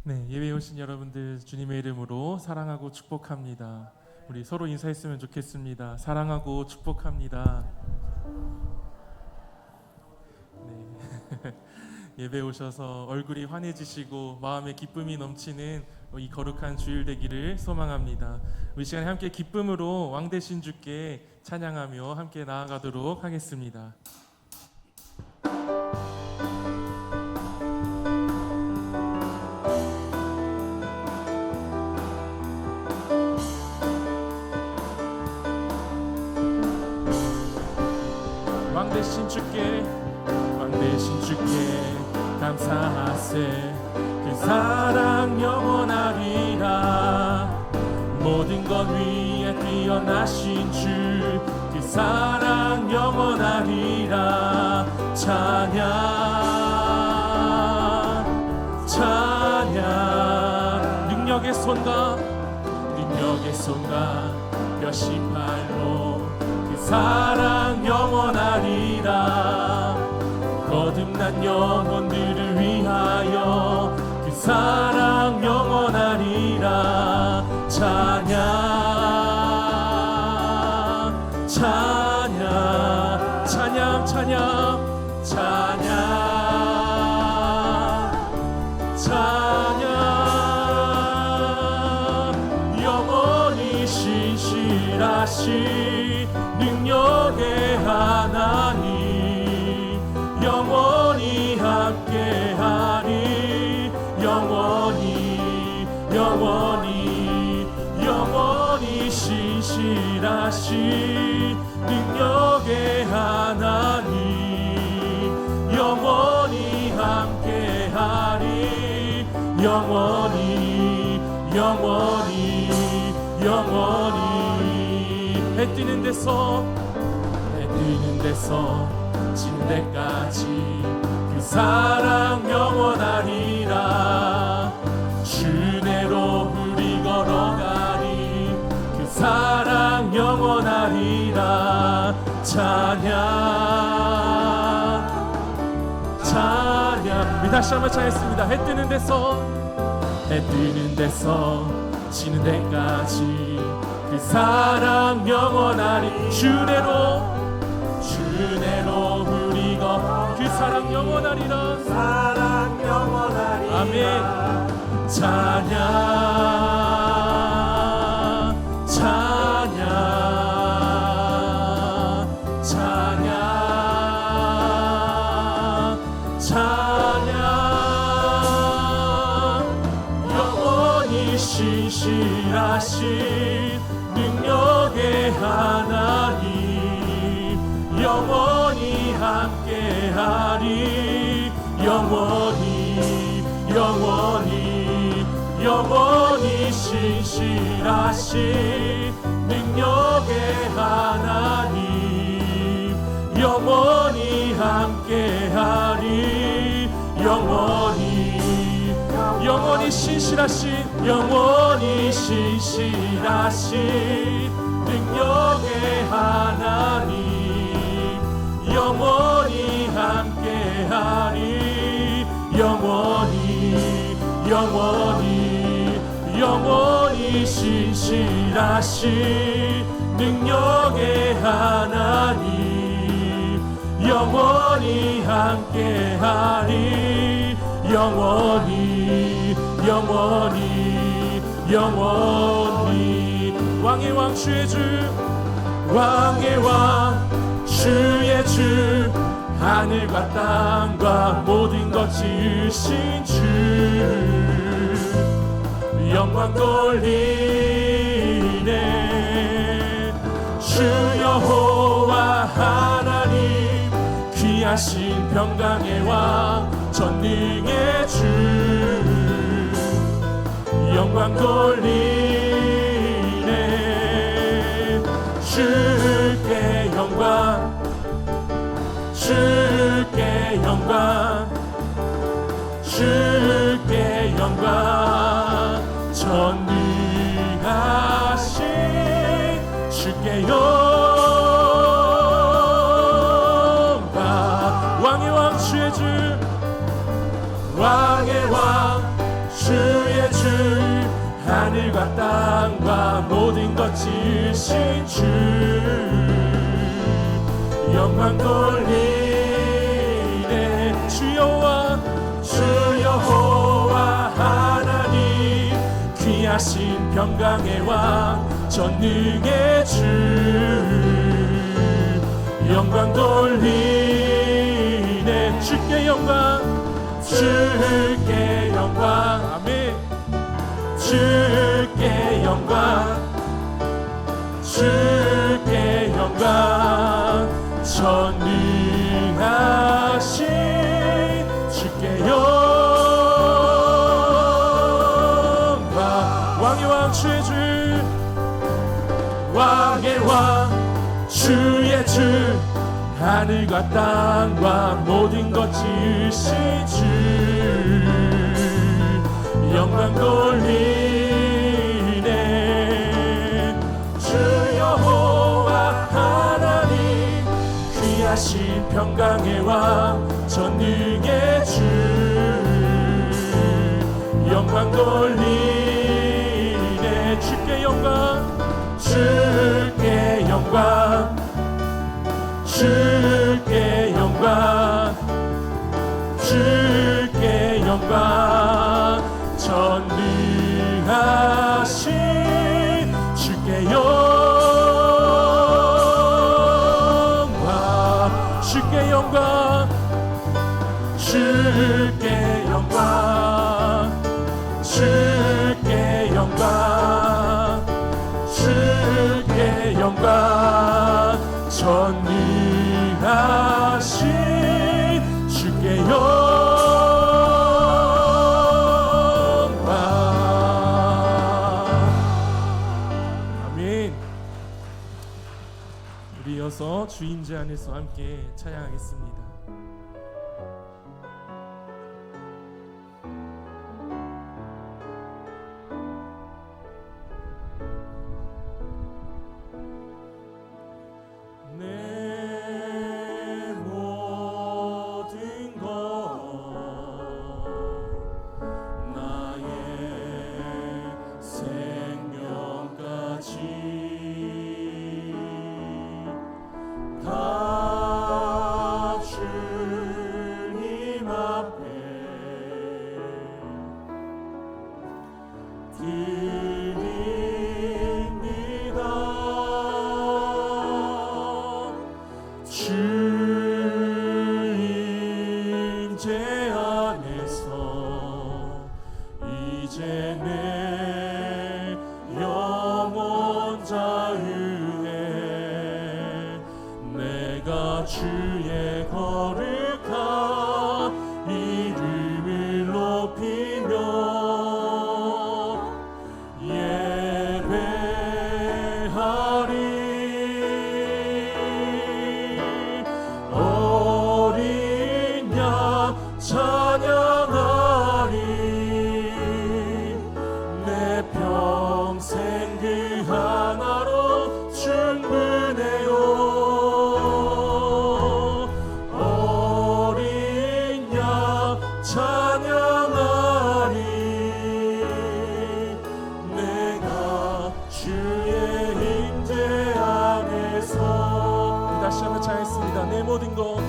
네, 예배에 오신 여러분들 주님의 이름으로 사랑하고 축복합니다. 우리 서로 인사했으면 좋겠습니다. 사랑하고 축복합니다. 네. 예배 오셔서 얼굴이 환해지시고 마음에 기쁨이 넘치는 이 거룩한 주일 되기를 소망합니다. 우리 시간에 함께 기쁨으로 왕 되신 주께 찬양하며 함께 나아가도록 하겠습니다. 왕 되신 주께 감사하세. 그 사랑 영원하리라. 모든 것 위에 뛰어나신 주, 그 사랑 영원하리라. 찬양 찬양. 능력의 손과 뼈심발로 그 사랑 영원하리라. 거듭난 영혼들을 위하여 그 사랑 영원하리라. 찬양 찬양 찬양 찬양 찬양 찬양. 영원히 신실하신 능력의 하나님, 영원히 함께하리. 영원히 신실하신 능력의 하나님, 영원히 함께하리. 영원히 해 뜨는 데서 지는 데까지 그 사랑 영원하리라. 주내로 우리 걸어가리. 그 사랑 영원하리라. 찬양 우리 다시 한번 찬양했습니다. 해 뜨는 데서 지는 데까지 그 사랑 영원하리. 주내로 우리 그 사랑 영원하리라. 아멘. 찬양 영원히 신실하신 능력의 하나님, 영원히 함께하리. 영원히 신실하신 능력의 하나님, 영원히 함께하리. 영원히 신실하신 능력의 하나님, 영원히 함께하리. 영원히 신실하신 능력의 하나님, 영원히 함께하리. 영원히 왕의 왕 주의 주, 왕의 왕 주의 주, 하늘과 땅과 모든 것 지으신 주, 영광 돌리네. 주 여호와 하나님, 귀하신 평강의 왕, 전능의 주, 영광 돌리네. 주께 영광, 주께 영광, 전능하신 주께 영광. 왕의 왕 주의 주, 왕의 왕 주 지으신 주 영광 돌리네. 주 여호와 하나님 귀하신 평강의 왕 전능의 주 영광 돌리네. 주께 영광 주께 영광 아멘. 주께 영광 주께 영광 전능하신 주께 영광 왕의 왕 주의 주 왕의 왕 주의 주 하늘과 땅과 모든 것 지으신 주 영광 돌리네. 주 여호와 하나님 귀하신 평강의 왕 전능의 주 영광 돌리네. 주께 영광 주께 영광 주께 영광 주께 영광 전능하신 주께 영광 주께 영광 주께 영광 주께 영광 주께 영광 전능하신 주께 영광 아멘. 우리 이어서 주인제 안에서 함께 찬양하겠습니다. 주의 거룩한 이름을 높이며 예배하리. 어린 양 찬양하리. 내 평생 그 하나로 충분해요. 찬양하리. 내가 주의 임재 안에서 다시 한번 찬양했습니다. 내 모든 것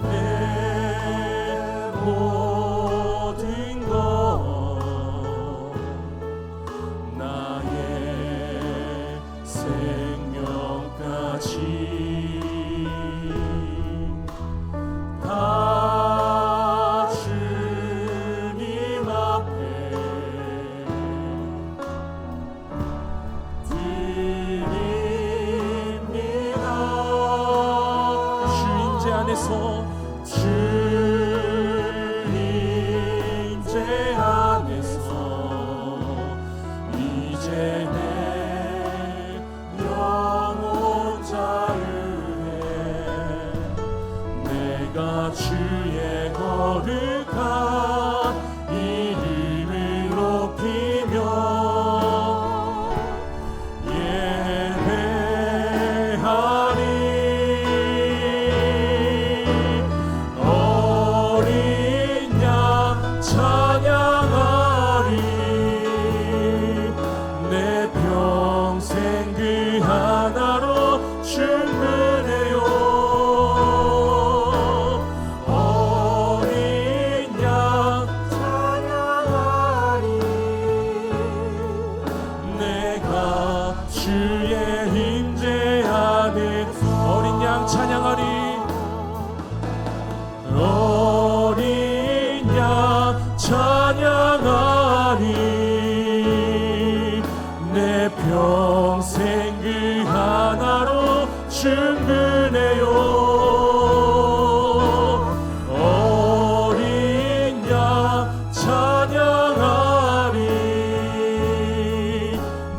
내 모든 것 나의 생명까지 다 주님 앞에 드립니다. 주 임재 안에서 주 임재 안에서 이제 내 영혼 자유해. 내가 주의 거룩한 이름을 높이며 예배하리. 주의 임재 안에 어린 양 찬양하리 어린 양 찬양하리 내 평생 그 하나로 충분해요 어린 양 찬양하리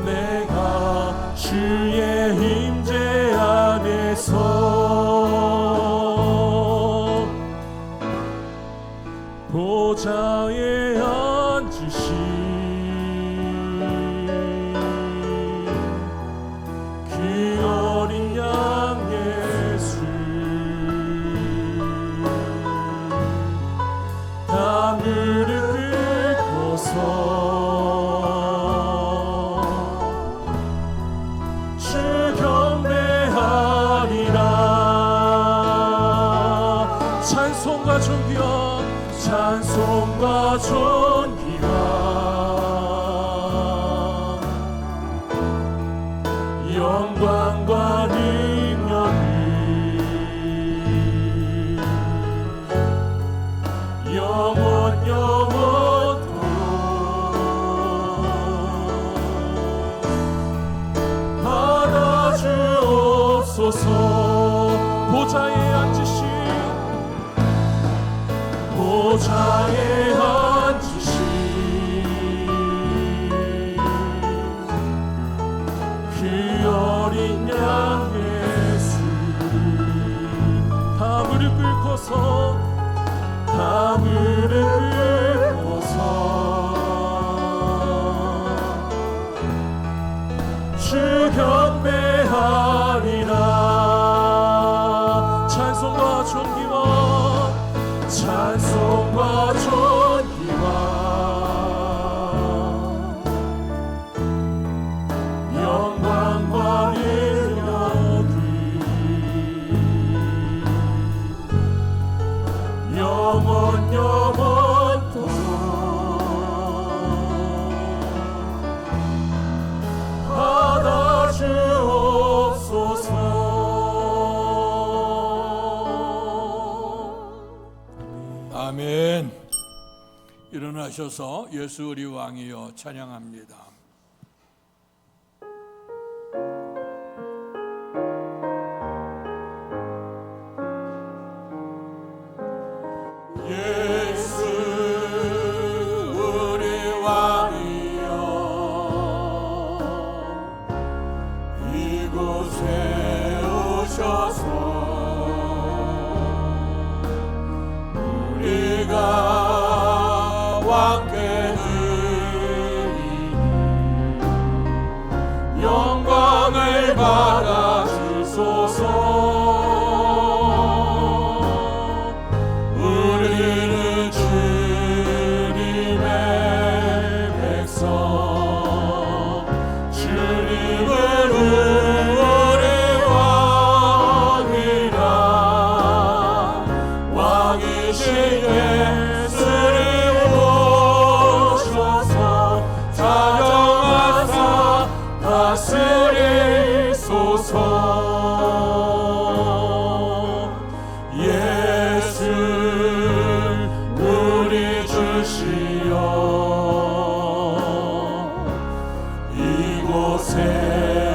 내가 주의 임재 안에서 보좌에 앉으신 그 어린 양 예수 다 무릎 꿇고서 주 경배하리라 찬송과 존귀와 찬송과 존귀와 영광과 능력을 영원 영원토록 받아주옵소서 보좌에 앉으신 보좌에 앉으신 그 어린 양 예수 다 무릎 꿇고서 다 무릎 꿇고서 주 경배하리라 찬송과 존귀와 찬송과 존귀와 영광과 능력을 영원 영원토록 받아주옵소서 아멘. 일어나셔서 예수 우리 왕이여 찬양합니다. 예수 우리 왕이여 이곳에 오셔서 우리가 왕께 드리니 영광을 받아 주소서 우리는 주님의 백성 주님을 우리 왕이라 왕이신 예수를 오셔서 다정하사 다스리소서 예수 우리 주시여 이곳에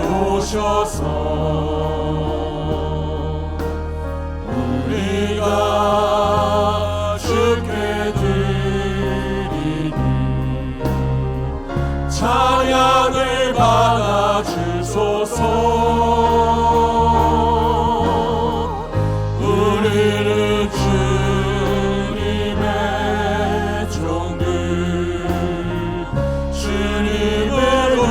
오셔서 우리가 주께 드리니 찬양을 받아 주소서 우리는 주님의 종들 주님을 우리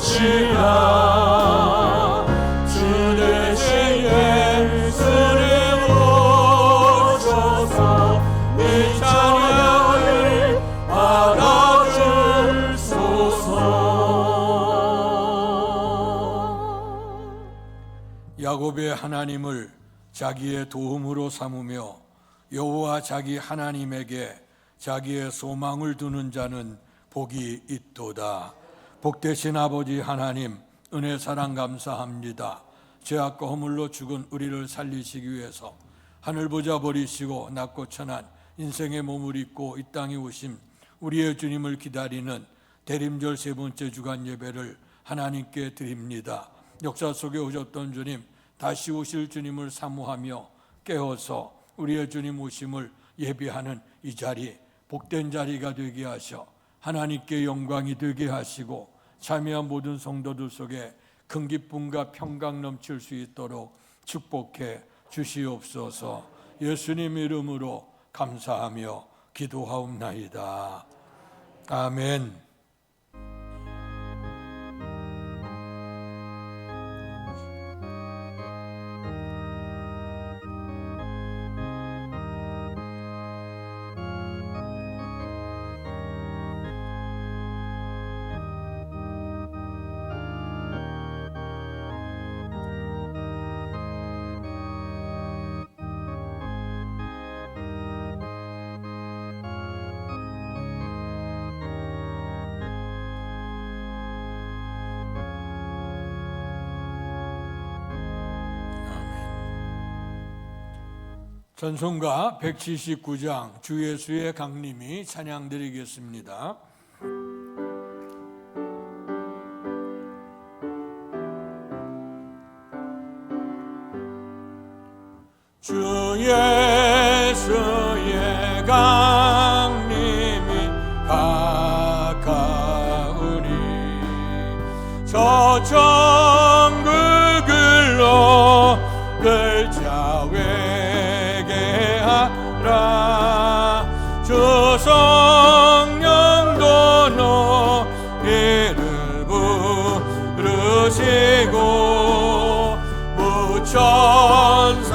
주시라 주 대신 예수를 오셔서 이 찬양을 받아주소서 야곱의 하나님을 자기의 도움으로 삼으며 여호와 자기 하나님에게 자기의 소망을 두는 자는 복이 있도다. 복되신 아버지 하나님, 은혜 사랑 감사합니다. 죄악과 허물로 죽은 우리를 살리시기 위해서 하늘 보자 버리시고 낮고 천한 인생의 몸을 입고 이 땅에 오신 우리의 주님을 기다리는 대림절 세 번째 주간 예배를 하나님께 드립니다. 역사 속에 오셨던 주님, 다시 오실 주님을 사모하며 깨어서 우리의 주님 오심을 예비하는 이 자리, 복된 자리가 되게 하셔 하나님께 영광이 되게 하시고 참여한 모든 성도들 속에 큰 기쁨과 평강 넘칠 수 있도록 축복해 주시옵소서. 예수님 이름으로 감사하며 기도하옵나이다. 아멘. 전송가 179장 주 예수의 강림이 찬양드리겠습니다. 주 예수의 강림이 가까우니 저 천국을로 주 성령도 너희를 부르시고 무천사도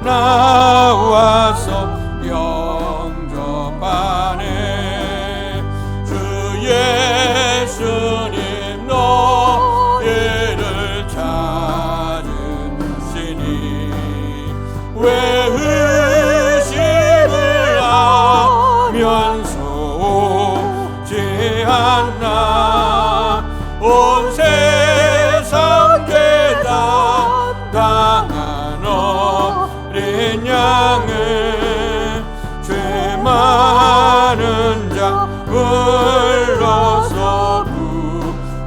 나와서 영접하네. 주 예수님 너희를 찾으시니 왜 오지 않나. 온 세상 죄다 당한 어린 양을 죄 많은 자 불러서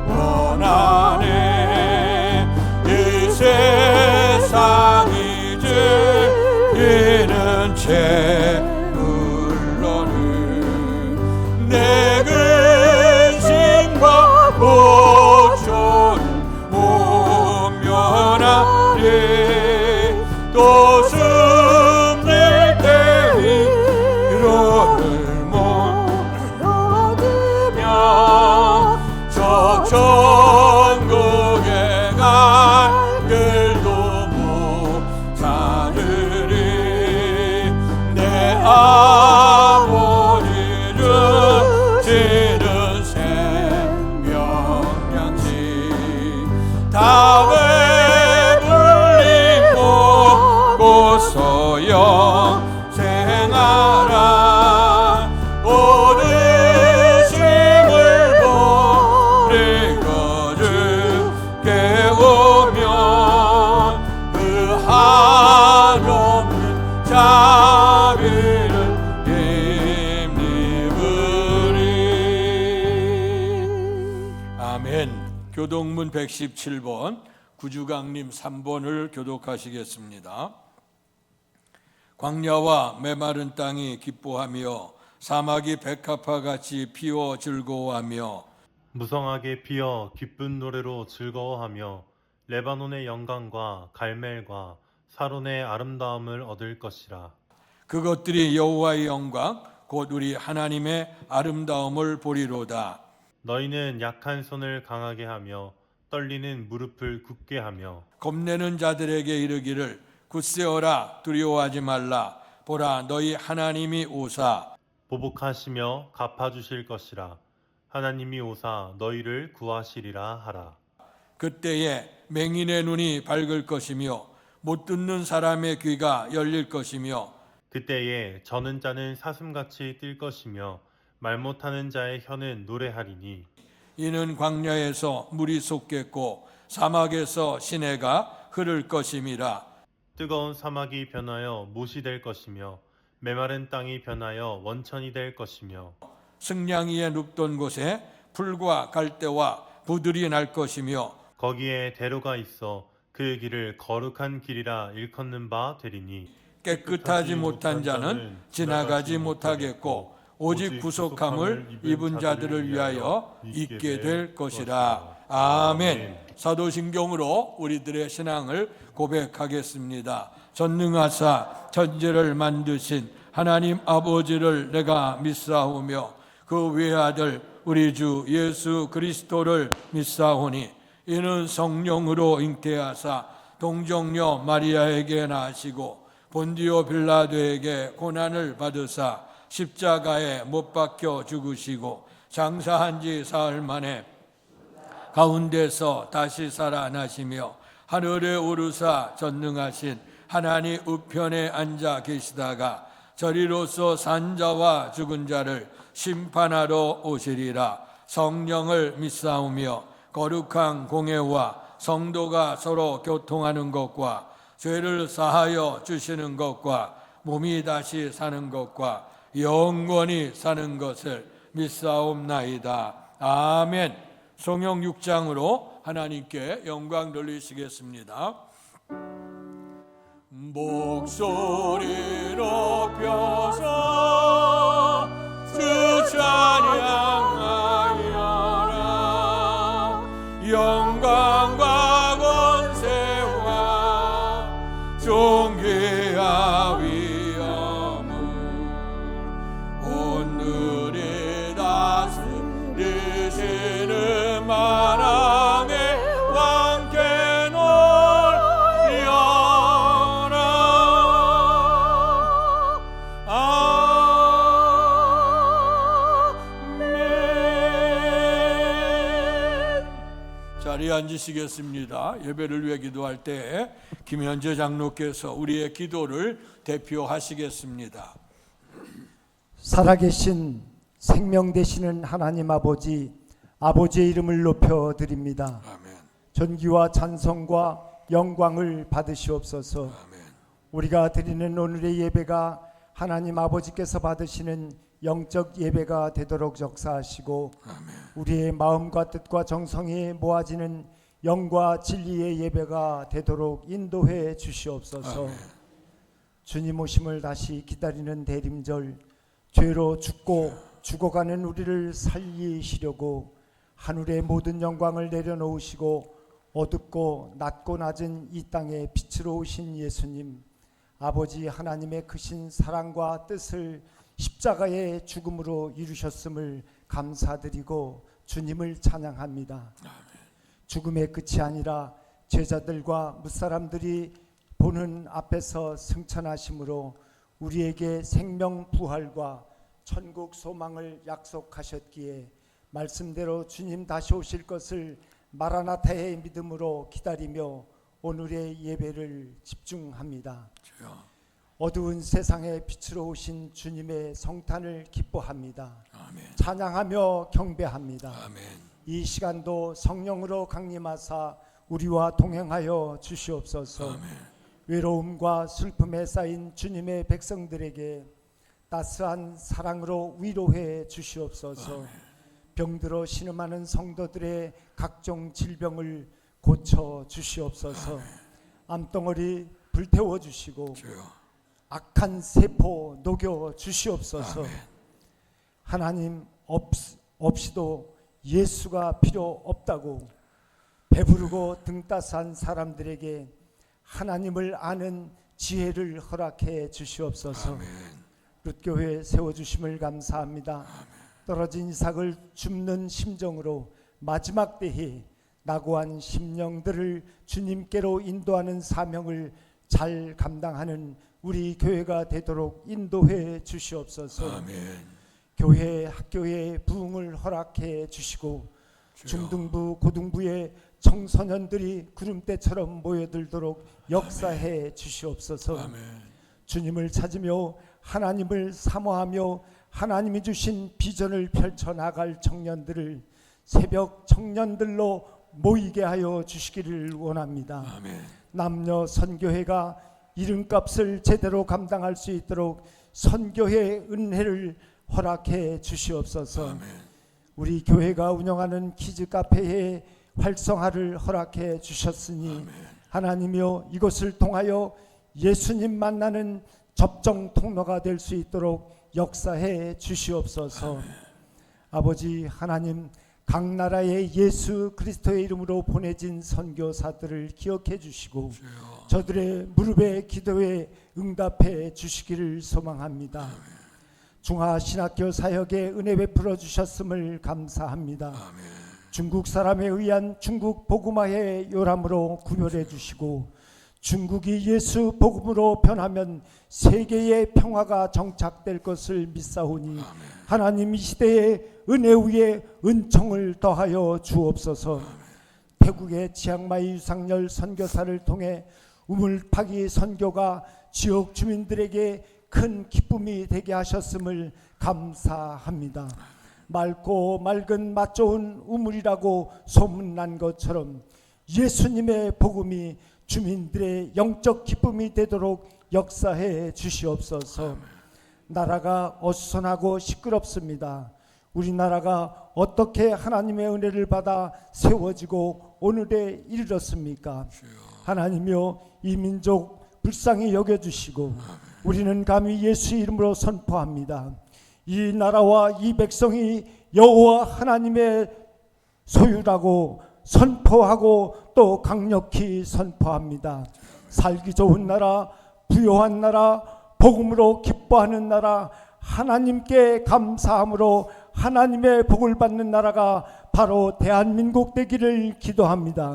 구원하네. 이 세상이 즐기는 죄 내 근심과 고초를 모면하리. 또 숨질 때 위로를 못 얻으며 저 천국에 갈 길도 못 찾으리. 내 지는 생명양식 다 배불리 먹고서 영생하라. 모든 힘을 버리고 주께 오면 그 한없는 자비를 교동문 117번 구주강림 3번을 교독하시겠습니다. 광야와 메마른 땅이 기뻐하며 사막이 백합화같이 피어 즐거워하며 무성하게 피어 기쁜 노래로 즐거워하며 레바논의 영광과 갈멜과 사론의 아름다움을 얻을 것이라. 그것들이 여호와의 영광 곧 우리 하나님의 아름다움을 보리로다. 너희는 약한 손을 강하게 하며 떨리는 무릎을 굳게 하며 겁내는 자들에게 이르기를 굳세어라 두려워하지 말라. 보라 너희 하나님이 오사 보복하시며 갚아주실 것이라. 하나님이 오사 너희를 구하시리라 하라. 그때에 맹인의 눈이 밝을 것이며 못 듣는 사람의 귀가 열릴 것이며 그때에 저는 자는 사슴같이 뛸 것이며 말 못하는 자의 혀는 노래하리니 이는 광야에서 물이 솟겠고 사막에서 시내가 흐를 것임이라. 뜨거운 사막이 변하여 못이 될 것이며 메마른 땅이 변하여 원천이 될 것이며 승냥이에 눕던 곳에 풀과 갈대와 부들이 날 것이며 거기에 대로가 있어 그 길을 거룩한 길이라 일컫는 바 되리니 깨끗하지 못한 자는 지나가지 못하겠고 오직 구속함을 입은 자들을 위하여 있게 될 것이라. 아멘. 사도신경으로 우리들의 신앙을 고백하겠습니다. 전능하사 천지를 만드신 하나님 아버지를 내가 믿사오며 그 외아들 우리 주 예수 그리스도를 믿사오니 이는 성령으로 잉태하사 동정녀 마리아에게 나시고 본디오 빌라도에게 고난을 받으사 십자가에 못 박혀 죽으시고 장사한 지 사흘 만에 가운데서 다시 살아나시며 하늘에 오르사 전능하신 하나님 우편에 앉아 계시다가 저리로서 산 자와 죽은 자를 심판하러 오시리라. 성령을 믿사오며 거룩한 공회와 성도가 서로 교통하는 것과 죄를 사하여 주시는 것과 몸이 다시 사는 것과 영원히 사는 것을 믿사옵나이다. 아멘. 성령 6장으로 하나님께 영광 돌리시겠습니다. 목소리 높여서 주 찬양하여라. 영광과 권세와 존귀와 위엄을 오늘이 다스리시는 만왕의 왕께 놀리어라. 아멘. 자리에 앉으시겠습니다. 예배를 위해 기도할 때 김현재 장로께서 우리의 기도를 대표하시겠습니다. 살아계신 생명 되시는 하나님 아버지, 아버지의 이름을 높여드립니다. 아멘. 존귀와 찬송과 영광을 받으시옵소서. 아멘. 우리가 드리는 오늘의 예배가 하나님 아버지께서 받으시는 영적 예배가 되도록 역사하시고 아멘. 우리의 마음과 뜻과 정성이 모아지는 영과 진리의 예배가 되도록 인도해 주시옵소서. 아멘. 주님 오심을 다시 기다리는 대림절, 죄로 죽고 죽어가는 우리를 살리시려고 하늘의 모든 영광을 내려놓으시고 어둡고 낮고 낮은 이 땅에 빛으로 오신 예수님, 아버지 하나님의 크신 사랑과 뜻을 십자가의 죽음으로 이루셨음을 감사드리고 주님을 찬양합니다. 죽음의 끝이 아니라 제자들과 무사람들이 보는 앞에서 승천하심으로 우리에게 생명 부활과 천국 소망을 약속하셨기에 말씀대로 주님 다시 오실 것을 마라나타의 믿음으로 기다리며 오늘의 예배를 집중합니다. 주여. 어두운 세상에 빛으로 오신 주님의 성탄을 기뻐합니다. 아멘. 찬양하며 경배합니다. 아멘. 이 시간도 성령으로 강림하사 우리와 동행하여 주시옵소서. 아멘. 외로움과 슬픔에 쌓인 주님의 백성들에게 따스한 사랑으로 위로해 주시옵소서. 아멘. 병들어 신음하는 성도들의 각종 질병을 고쳐 주시옵소서. 암덩어리 불태워 주시고 주여. 악한 세포 녹여 주시옵소서. 아멘. 하나님 없이도 예수가 필요 없다고 배부르고 등 따스한 사람들에게 하나님을 아는 지혜를 허락해 주시옵소서. 아멘. 룻교회 세워주심을 감사합니다. 떨어진 이삭을 줍는 심정으로 마지막 때에 낙오한 심령들을 주님께로 인도하는 사명을 잘 감당하는 우리 교회가 되도록 인도해 주시옵소서. 아멘. 교회 학교에 부흥을 허락해 주시고 주여. 중등부 고등부의 청소년들이 구름대처럼 모여들도록 역사해 주시옵소서. 아멘. 주님을 찾으며 하나님을 사모하며 하나님이 주신 비전을 펼쳐나갈 청년들을 새벽 청년들로 모이게 하여 주시기를 원합니다. 아멘. 남녀 선교회가 이름값을 제대로 감당할 수 있도록 선교회 은혜를 허락해 주시옵소서. 아멘. 우리 교회가 운영하는 키즈 카페의 활성화를 허락해 주셨으니 하나님이여 이것을 통하여 예수님 만나는 접종 통로가 될 수 있도록 역사해 주시옵소서. 아버지 하나님, 각 나라의 예수 그리스도의 이름으로 보내진 선교사들을 기억해 주시고 저들의 무릎에 기도에 응답해 주시기를 소망합니다. 중화신학교 사역에 은혜 베풀어 주셨음을 감사합니다. 중국 사람에 의한 중국 복음화의 요람으로 구별해 주시고 중국이 예수 복음으로 변하면 세계의 평화가 정착될 것을 믿사오니 하나님 이 시대에 은혜 위에 은총을 더하여 주옵소서. 태국의 치앙마이 유상열 선교사를 통해 우물파기 선교가 지역 주민들에게 큰 기쁨이 되게 하셨음을 감사합니다. 맑고 맑은 맛 좋은 우물이라고 소문난 것처럼 예수님의 복음이 주민들의 영적 기쁨이 되도록 역사해 주시옵소서. 나라가 어수선하고 시끄럽습니다. 우리나라가 어떻게 하나님의 은혜를 받아 세워지고 오늘에 이르렀습니까? 하나님이여 이 민족 불쌍히 여겨주시고 우리는 감히 예수 이름으로 선포합니다. 이 나라와 이 백성이 여호와 하나님의 소유라고 선포하고 또 강력히 선포합니다. 살기 좋은 나라, 부요한 나라, 복음으로 기뻐하는 나라, 하나님께 감사함으로 하나님의 복을 받는 나라가 바로 대한민국 되기를 기도합니다.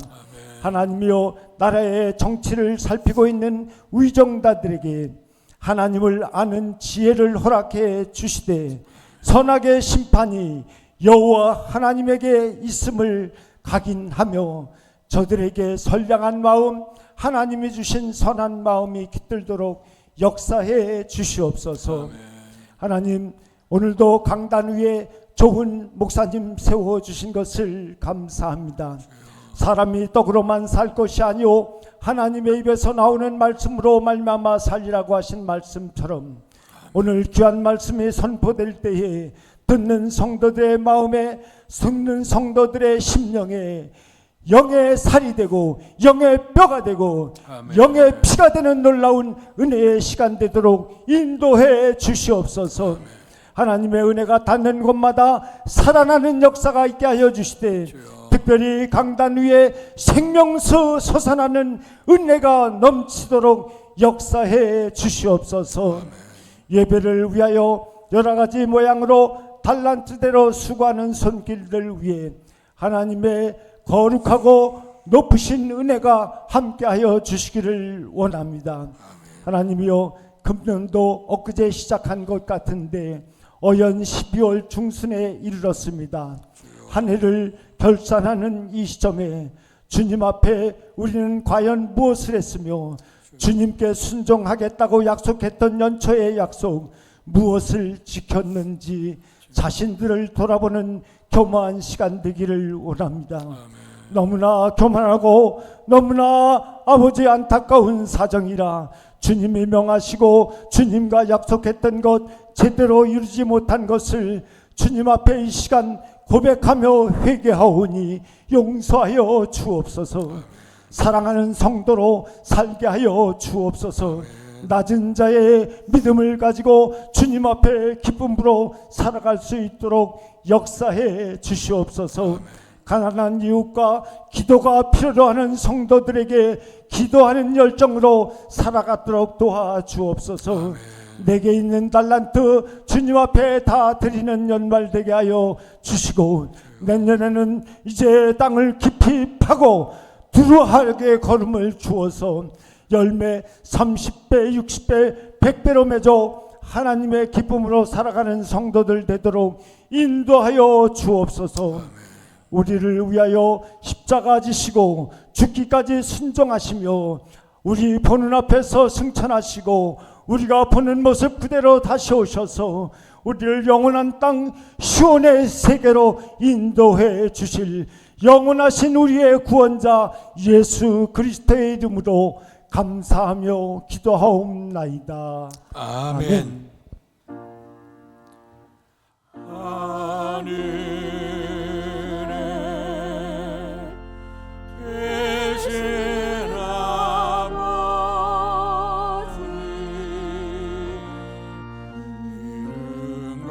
하나님이여 나라의 정치를 살피고 있는 위정자들에게 하나님을 아는 지혜를 허락해 주시되 선악의 심판이 여호와 하나님에게 있음을 각인하며 저들에게 선량한 마음, 하나님이 주신 선한 마음이 깃들도록 역사해 주시옵소서. 하나님, 오늘도 강단 위에 좋은 목사님 세워주신 것을 감사합니다. 사람이 떡으로만 살 것이 아니오 하나님의 입에서 나오는 말씀으로 말미암아 살리라고 하신 말씀처럼 오늘 귀한 말씀이 선포될 때에 듣는 성도들의 마음에, 듣는 성도들의 심령에 영의 살이 되고 영의 뼈가 되고 영의 피가 되는 놀라운 은혜의 시간 되도록 인도해 주시옵소서. 하나님의 은혜가 닿는 곳마다 살아나는 역사가 있게 하여 주시되 특별히 강단 위에 생명수 솟아나는 은혜가 넘치도록 역사해 주시옵소서. 예배를 위하여 여러 가지 모양으로 달란트대로 수고하는 손길들 위해 하나님의 거룩하고 높으신 은혜가 함께하여 주시기를 원합니다. 하나님이여 금년도 엊그제 시작한 것 같은데 어연 12월 중순에 이르렀습니다. 한 해를 결산하는 이 시점에 주님 앞에 우리는 과연 무엇을 했으며 주님께 순종하겠다고 약속했던 연초의 약속 무엇을 지켰는지 자신들을 돌아보는 교만한 시간 되기를 원합니다. 너무나 교만하고 너무나 아버지 안타까운 사정이라 주님이 명하시고 주님과 약속했던 것 제대로 이루지 못한 것을 주님 앞에 이 시간 고백하며 회개하오니 용서하여 주옵소서. 사랑하는 성도로 살게 하여 주옵소서. 낮은 자의 믿음을 가지고 주님 앞에 기쁨으로 살아갈 수 있도록 역사해 주시옵소서. 가난한 이웃과 기도가 필요로 하는 성도들에게 기도하는 열정으로 살아가도록 도와주옵소서. 내게 있는 달란트 주님 앞에 다 드리는 연말 되게 하여 주시고 내년에는 이제 땅을 깊이 파고 두루하게 걸음을 주어서 열매 30배, 60배, 100배로 맺어 하나님의 기쁨으로 살아가는 성도들 되도록 인도하여 주옵소서. 우리를 위하여 십자가 지시고 죽기까지 순종하시며 우리 보는 앞에서 승천하시고 우리가 보는 모습 그대로 다시 오셔서 우리를 영원한 땅 시온의 세계로 인도해 주실 영원하신 우리의 구원자 예수 그리스도의 이름으로 감사하며 기도하옵나이다. 아멘. 하늘에 계신 아버지 이름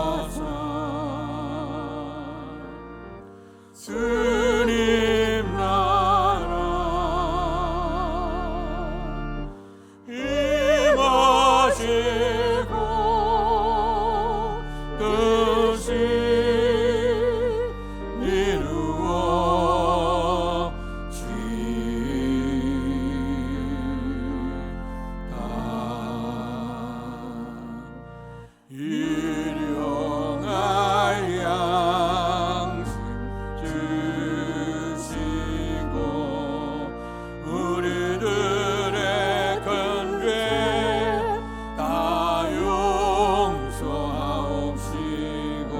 거룩하사 주님 나라 임하시고 뜻이 이루어지다. 일용할 양식 주시고 우리들의 큰 죄 다 용서하옵시고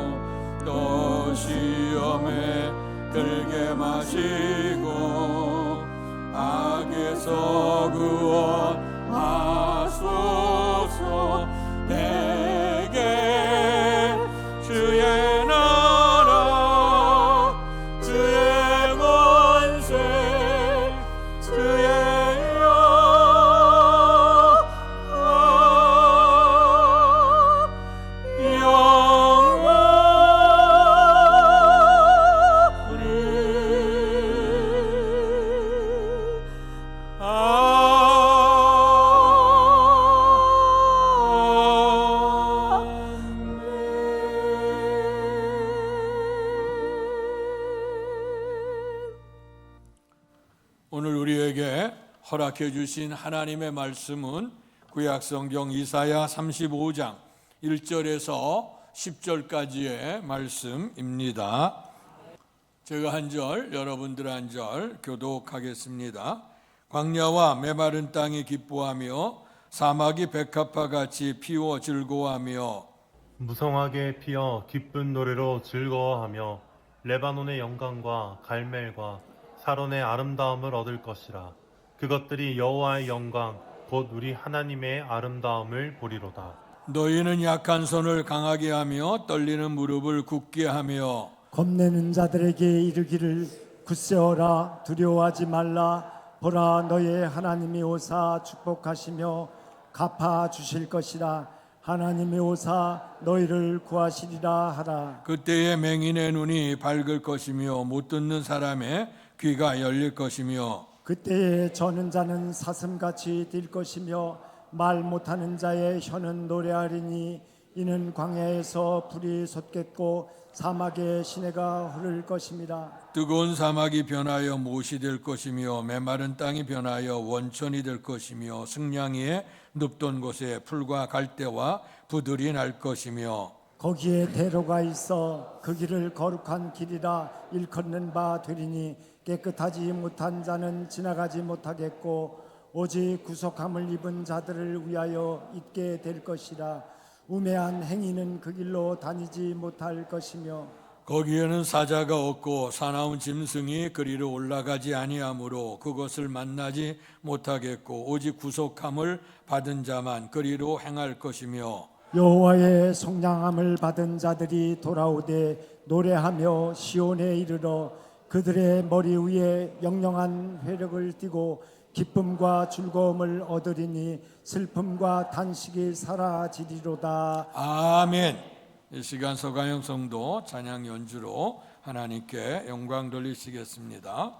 또 시험에 들게 마시고 악에서 구원하소서. 내게 주의 나라 주의 권세 주의 오늘 우리에게 허락해 주신 하나님의 말씀은 구약성경 이사야 35장 1절에서 10절까지의 말씀입니다. 제가 한 절, 여러분들 한 절 교독하겠습니다. 광야와 메마른 땅이 기뻐하며 사막이 백합화같이 피워 즐거워하며 무성하게 피어 기쁜 노래로 즐거워하며 레바논의 영광과 갈멜과 사론의 아름다움을 얻을 것이라. 그것들이 여호와의 영광 곧 우리 하나님의 아름다움을 보리로다. 너희는 약한 손을 강하게 하며 떨리는 무릎을 굳게 하며 겁내는 자들에게 이르기를 굳세어라 두려워하지 말라. 보라 너의 하나님이 오사 축복하시며 갚아 주실 것이라. 하나님이 오사 너희를 구하시리라 하라. 그때에 맹인의 눈이 밝을 것이며 못 듣는 사람의 귀가 열릴 것이며 그때에 저는 자는 사슴같이 뛸 것이며 말 못하는 자의 혀는 노래하리니 이는 광야에서 불이 솟겠고 사막에 시내가 흐를 것임이라. 뜨거운 사막이 변하여 못이 될 것이며 메마른 땅이 변하여 원천이 될 것이며 승냥이의 눕던 곳에 풀과 갈대와 부들이 날 것이며 거기에 대로가 있어 그 길을 거룩한 길이라 일컫는 바 되리니 깨끗하지 못한 자는 지나가지 못하겠고 오직 구속함을 입은 자들을 위하여 있게 될 것이라. 우매한 행위는 그 길로 다니지 못할 것이며 거기에는 사자가 없고 사나운 짐승이 그리로 올라가지 아니하므로 그것을 만나지 못하겠고 오직 구속함을 받은 자만 그리로 행할 것이며 여호와의 속량함을 받은 자들이 돌아오되 노래하며 시온에 이르러 그들의 머리 위에 영영한 회력을 띠고 기쁨과 즐거움을 얻으리니 슬픔과 단식이 사라지리로다. 아멘. 이 시간 서가영 성도 찬양 연주로 하나님께 영광 돌리시겠습니다.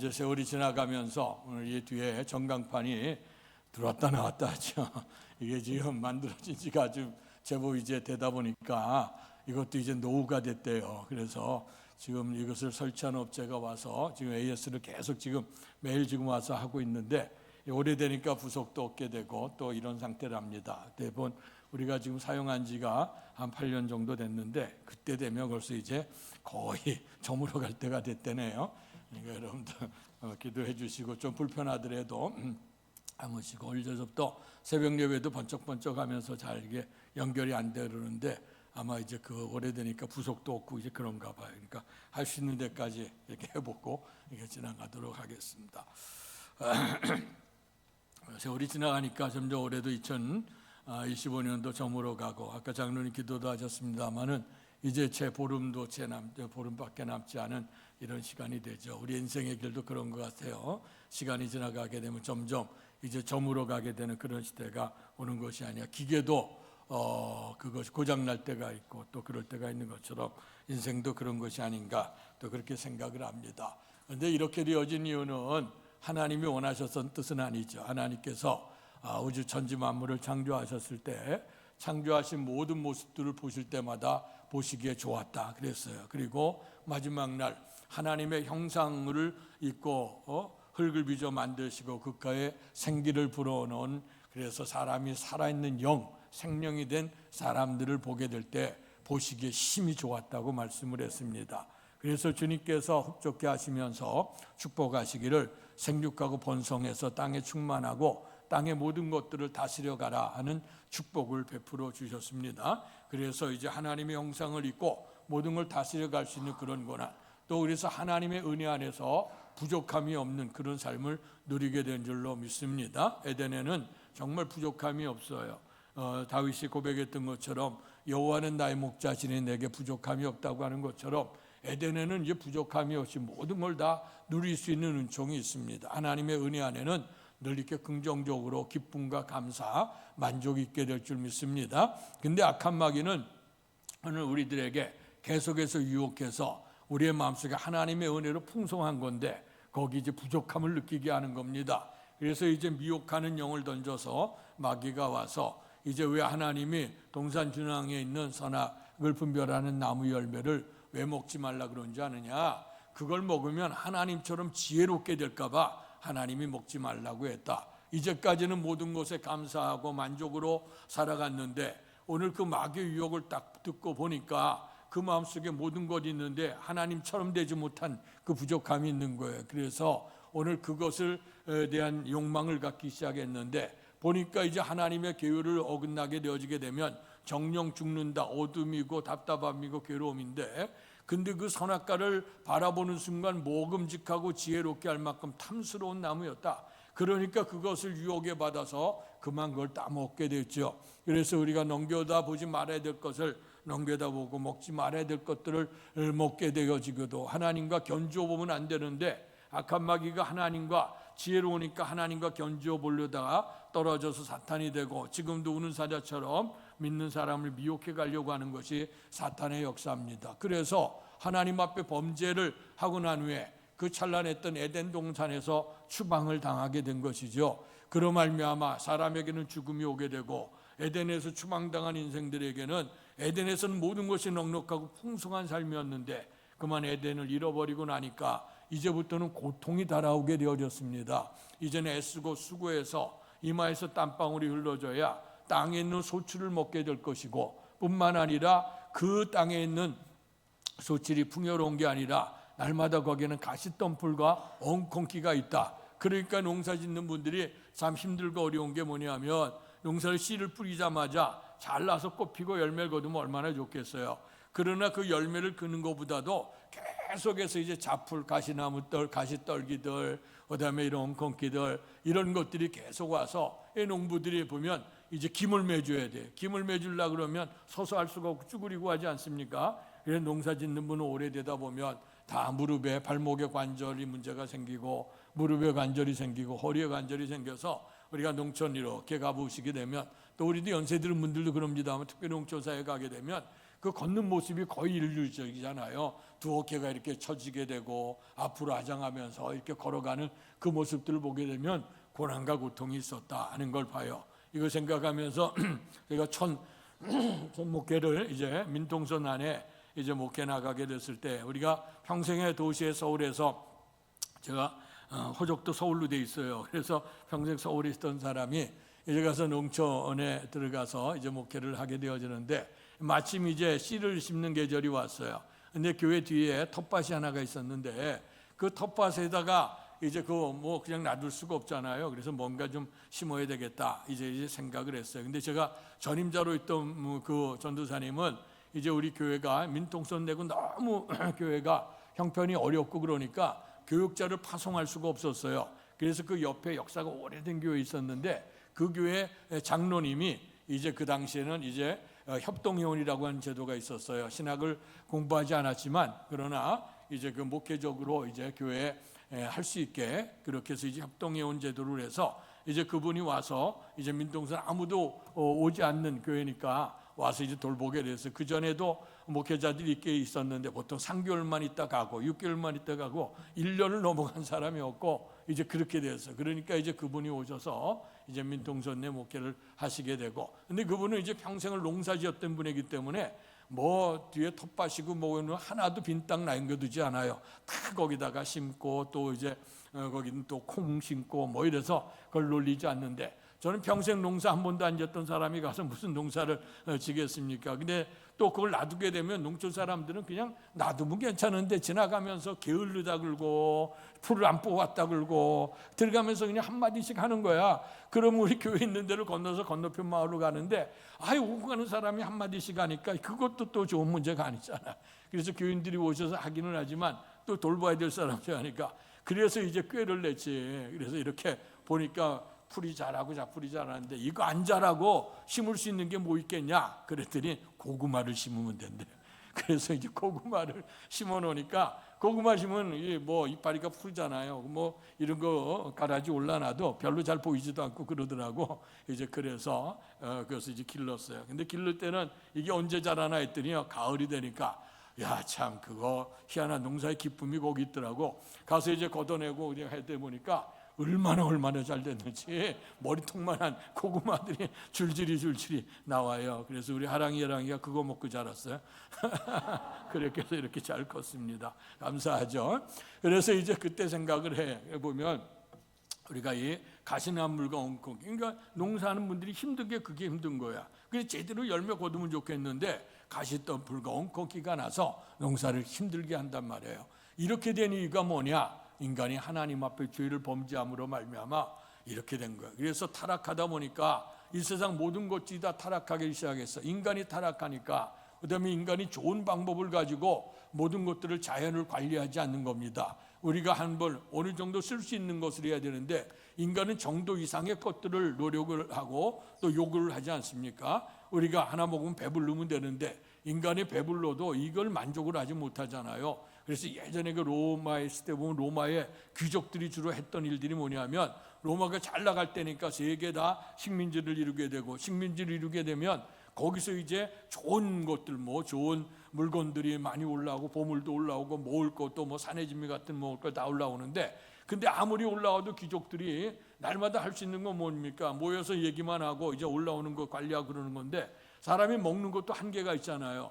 이제 세월이 지나가면서 오늘 이 뒤에 전광판이 들어왔다 나왔다 하죠. 이게 지금 만들어진 지가 아주 제법 이제 되다 보니까 이것도 이제 노후가 됐대요. 그래서 지금 이것을 설치한 업체가 와서 지금 AS를 계속 지금 매일 지금 와서 하고 있는데, 오래되니까 부속도 없게 되고 또 이런 상태랍니다. 대부분 우리가 지금 사용한 지가 한 8년 정도 됐는데, 그때 되면 벌써 이제 거의 저물어 갈 때가 됐대네요. 그러니까 여러분들 기도해 주시고, 좀 불편하더라도 한 번씩 올려서부터 새벽 예배도 번쩍번쩍하면서 잘 이게 연결이 안 되는데, 아마 이제 그 오래되니까 부속도 없고 이제 그런가 봐요. 그러니까 할 수 있는 데까지 이렇게 해보고 이렇게 지나가도록 하겠습니다. 세월이 지나가니까 점점 올해도 2025년도 저물어 가고, 아까 장로님 기도도 하셨습니다마는 이제 보름밖에 남지 않은 이런 시간이 되죠. 우리 인생의 길도 그런 것 같아요. 시간이 지나가게 되면 점점 이제 저물어 가게 되는 그런 시대가 오는 것이 아니야. 기계도 그것이 고장 날 때가 있고 또 그럴 때가 있는 것처럼 인생도 그런 것이 아닌가 또 그렇게 생각을 합니다. 그런데 이렇게 되어진 이유는 하나님이 원하셨던 뜻은 아니죠. 하나님께서 우주 천지 만물을 창조하셨을 때 창조하신 모든 모습들을 보실 때마다 보시기에 좋았다 그랬어요. 그리고 마지막 날 하나님의 형상을 입고 흙을 빚어 만드시고 그가에 생기를 불어넣은, 그래서 사람이 살아있는 생명이 된 사람들을 보게 될 때 보시기에 심히 좋았다고 말씀을 했습니다. 그래서 주님께서 흡족해 하시면서 축복하시기를 생육하고 번성해서 땅에 충만하고 땅의 모든 것들을 다스려 가라 하는 축복을 베풀어 주셨습니다. 그래서 이제 하나님의 형상을 입고 모든 걸 다스려 갈 수 있는 그런 고난, 또 그래서 하나님의 은혜 안에서 부족함이 없는 그런 삶을 누리게 된 줄로 믿습니다. 에덴에는 정말 부족함이 없어요. 다윗이 고백했던 것처럼 여호와는 나의 목자시니 내게 부족함이 없다고 하는 것처럼 에덴에는 이제 부족함이 없이 모든 걸 다 누릴 수 있는 은총이 있습니다. 하나님의 은혜 안에는 늘 이렇게 긍정적으로 기쁨과 감사, 만족이 있게 될 줄 믿습니다. 근데 악한 마귀는 오늘 우리들에게 계속해서 유혹해서 우리의 마음속에 하나님의 은혜로 풍성한 건데 거기 이제 부족함을 느끼게 하는 겁니다. 그래서 이제 미혹하는 영을 던져서 마귀가 와서 이제 왜 하나님이 동산 준왕에 있는 선악을 분별하는 나무 열매를 왜 먹지 말라 그런지 아느냐? 그걸 먹으면 하나님처럼 지혜롭게 될까 봐 하나님이 먹지 말라고 했다. 이제까지는 모든 것에 감사하고 만족으로 살아갔는데 오늘 그 마귀의 유혹을 딱 듣고 보니까 그 마음속에 모든 것이 있는데 하나님처럼 되지 못한 그 부족함이 있는 거예요. 그래서 오늘 그것을 대한 욕망을 갖기 시작했는데 보니까 이제 하나님의 계율을 어긋나게 되어지게 되면 정령 죽는다, 어둠이고 답답함이고 괴로움인데, 근데 그 선악과를 바라보는 순간 먹음직하고 지혜롭게 할 만큼 탐스러운 나무였다. 그러니까 그것을 유혹에 받아서 그만 그걸 따먹게 됐죠. 그래서 우리가 넘겨다 보지 말아야 될 것을 넘겨다 보고 먹지 말아야 될 것들을 먹게 되어지고도 하나님과 견주어 보면 안 되는데, 악한 마귀가 하나님과 지혜로우니까 하나님과 견주어 보려다가 떨어져서 사탄이 되고, 지금도 우는 사자처럼 믿는 사람을 미혹해 가려고 하는 것이 사탄의 역사입니다. 그래서 하나님 앞에 범죄를 하고 난 후에 그 찬란했던 에덴 동산에서 추방을 당하게 된 것이죠. 그로 말미암아 사람에게는 죽음이 오게 되고, 에덴에서 추방당한 인생들에게는 에덴에서는 모든 것이 넉넉하고 풍성한 삶이었는데 그만 에덴을 잃어버리고 나니까 이제부터는 고통이 달아오게 되어졌습니다. 이제는 애쓰고 수고해서 이마에서 땀방울이 흘러져야 땅에 있는 소출을 먹게 될 것이고, 뿐만 아니라 그 땅에 있는 소출이 풍요로운 게 아니라 날마다 거기에는 가시덤불과 엉겅퀴가 있다. 그러니까 농사 짓는 분들이 참 힘들고 어려운 게 뭐냐면, 농사를 씨를 뿌리자마자 잘 나서 꽃 피고 열매를 거두면 얼마나 좋겠어요. 그러나 그 열매를 그는 것보다도 계속해서 이제 잡풀, 가시나무떨, 가시떨기들, 그다음에 이런 엉겅퀴들, 이런 것들이 계속 와서 이 농부들이 보면 이제 김을 매줘야 돼. 김을 매주려고 그러면 서서 할 수가 없고 쭈그리고 하지 않습니까? 그래서 농사 짓는 분은 오래되다 보면 다 무릎에, 발목에 관절이 문제가 생기고, 무릎에 관절이 생기고, 허리에 관절이 생겨서 우리가 농촌 이렇게 가보시게 되면, 또 우리도 연세 들은 분들도 그럽니다만 특별히 농촌사에 가게 되면 그 걷는 모습이 거의 인류적이잖아요. 두 어깨가 이렇게 처지게 되고 앞으로 아장하면서 이렇게 걸어가는 그 모습들을 보게 되면 고난과 고통이 있었다 하는 걸 봐요. 이거 생각하면서 제가 첫 목회를 이제 민통선 안에 이제 목회 나가게 됐을 때, 우리가 평생의 도시의 서울에서, 제가 호적도 서울로 돼 있어요. 그래서 평생 서울에 있던 사람이 이제 가서 농촌에 들어가서 이제 목회를 하게 되어지는데, 마침 이제 씨를 심는 계절이 왔어요. 근데 교회 뒤에 텃밭이 하나가 있었는데, 그 텃밭에다가 이제 그거 뭐 그냥 놔둘 수가 없잖아요. 그래서 뭔가 좀 심어야 되겠다 이제 생각을 했어요. 근데 제가 전임자로 있던 그 전도사님은 이제 우리 교회가 민통선 내고 너무 교회가 형편이 어렵고 그러니까 교육자를 파송할 수가 없었어요. 그래서 그 옆에 역사가 오래된 교회 있었는데, 그 교회 장로님이 이제 그 당시에는 이제 협동회원이라고 하는 제도가 있었어요. 신학을 공부하지 않았지만 그러나 이제 그 목회적으로 이제 교회에 할 수 있게 그렇게 해서 이제 협동회원 제도를 해서 이제 그분이 와서 이제 민통선 아무도 오지 않는 교회니까 와서 이제 돌보게 됐어요. 그 전에도 목회자들이 꽤 있었는데 보통 3개월만 있다 가고 6개월만 있다 가고 1년을 넘어간 사람이 없고 이제 그렇게 됐어요. 그러니까 이제 그분이 오셔서 이제 민통선 내 목회를 하시게 되고, 근데 그분은 이제 평생을 농사지었던 분이기 때문에 뭐 뒤에 텃밭이고 뭐는 하나도 빈 땅 남겨두지 않아요. 다 거기다가 심고 또 이제 거기는 또 콩 심고 뭐 이래서 그걸 놀리지 않는데, 저는 평생 농사 한 번도 안 지었던 사람이 가서 무슨 농사를 지겠습니까? 근데 또 그걸 놔두게 되면 농촌 사람들은 그냥 놔두면 괜찮은데 지나가면서 게을르다 그러고 풀을 안 뽑았다 그러고 들어가면서 그냥 한마디씩 하는 거야. 그러면 우리 교회 있는 데를 건너서 건너편 마을로 가는데 오고 가는 사람이 한마디씩 하니까 그것도 또 좋은 문제가 아니잖아. 그래서 교인들이 오셔서 하기는 하지만 또 돌봐야 될 사람이 하니까, 그래서 이제 꾀를 냈지. 그래서 이렇게 보니까 풀이 자라고 자풀이 자라는데 이거 안 자라고 심을 수 있는 게 뭐 있겠냐 그랬더니 고구마를 심으면 된대. 그래서 이제 고구마를 심어 놓으니까, 고구마 심으면 뭐 이파리가 풀잖아요. 뭐 이런 거 가라지 올라놔도 별로 잘 보이지도 않고 그러더라고. 이제 그래서 이제 길렀어요. 근데 기를 때는 이게 언제 자라나 했더니요, 가을이 되니까 야 참 그거 희한한 농사의 기쁨이 거기 있더라고. 가서 이제 걷어내고 그냥 해대 보니까 얼마나 잘 됐는지 머리통만한 고구마들이 줄줄이 나와요. 그래서 우리 하랑이가 그거 먹고 자랐어요. 그렇게 해서 이렇게 잘 컸습니다. 감사하죠. 그래서 이제 그때 생각을 해보면 우리가 이 가시나물과 엉겅, 그러니까 농사하는 분들이 힘든 게 그게 힘든 거야. 그래서 제대로 열매 거두면 좋겠는데 가시덤불과 엉겅퀴가 나서 농사를 힘들게 한단 말이에요. 이렇게 된 이유가 뭐냐? 인간이 하나님 앞에 죄를 범죄함으로 말미암아 이렇게 된 거예요. 그래서 타락하다 보니까 이 세상 모든 것들이 다 타락하기 시작했어. 인간이 타락하니까 그다음에 인간이 좋은 방법을 가지고 모든 것들을 자연을 관리하지 않는 겁니다. 우리가 한 번 어느 정도 쓸 수 있는 것을 해야 되는데 인간은 정도 이상의 것들을 노력을 하고 또 요구를 하지 않습니까? 우리가 하나 먹으면 배부르면 되는데 인간이 배불러도 이걸 만족을 하지 못하잖아요. 그래서 예전에 그 로마의 시대 보면 로마의 귀족들이 주로 했던 일들이 뭐냐면, 로마가 잘 나갈 때니까 세계 다 식민지를 이루게 되고, 식민지를 이루게 되면 거기서 이제 좋은 것들, 뭐 좋은 물건들이 많이 올라오고 보물도 올라오고 먹을 것도 뭐 산해진미 같은 먹을 거 다 올라오는데, 근데 아무리 올라와도 귀족들이 날마다 할 수 있는 건 뭡니까? 모여서 얘기만 하고 이제 올라오는 거 관리하고 그러는 건데, 사람이 먹는 것도 한계가 있잖아요.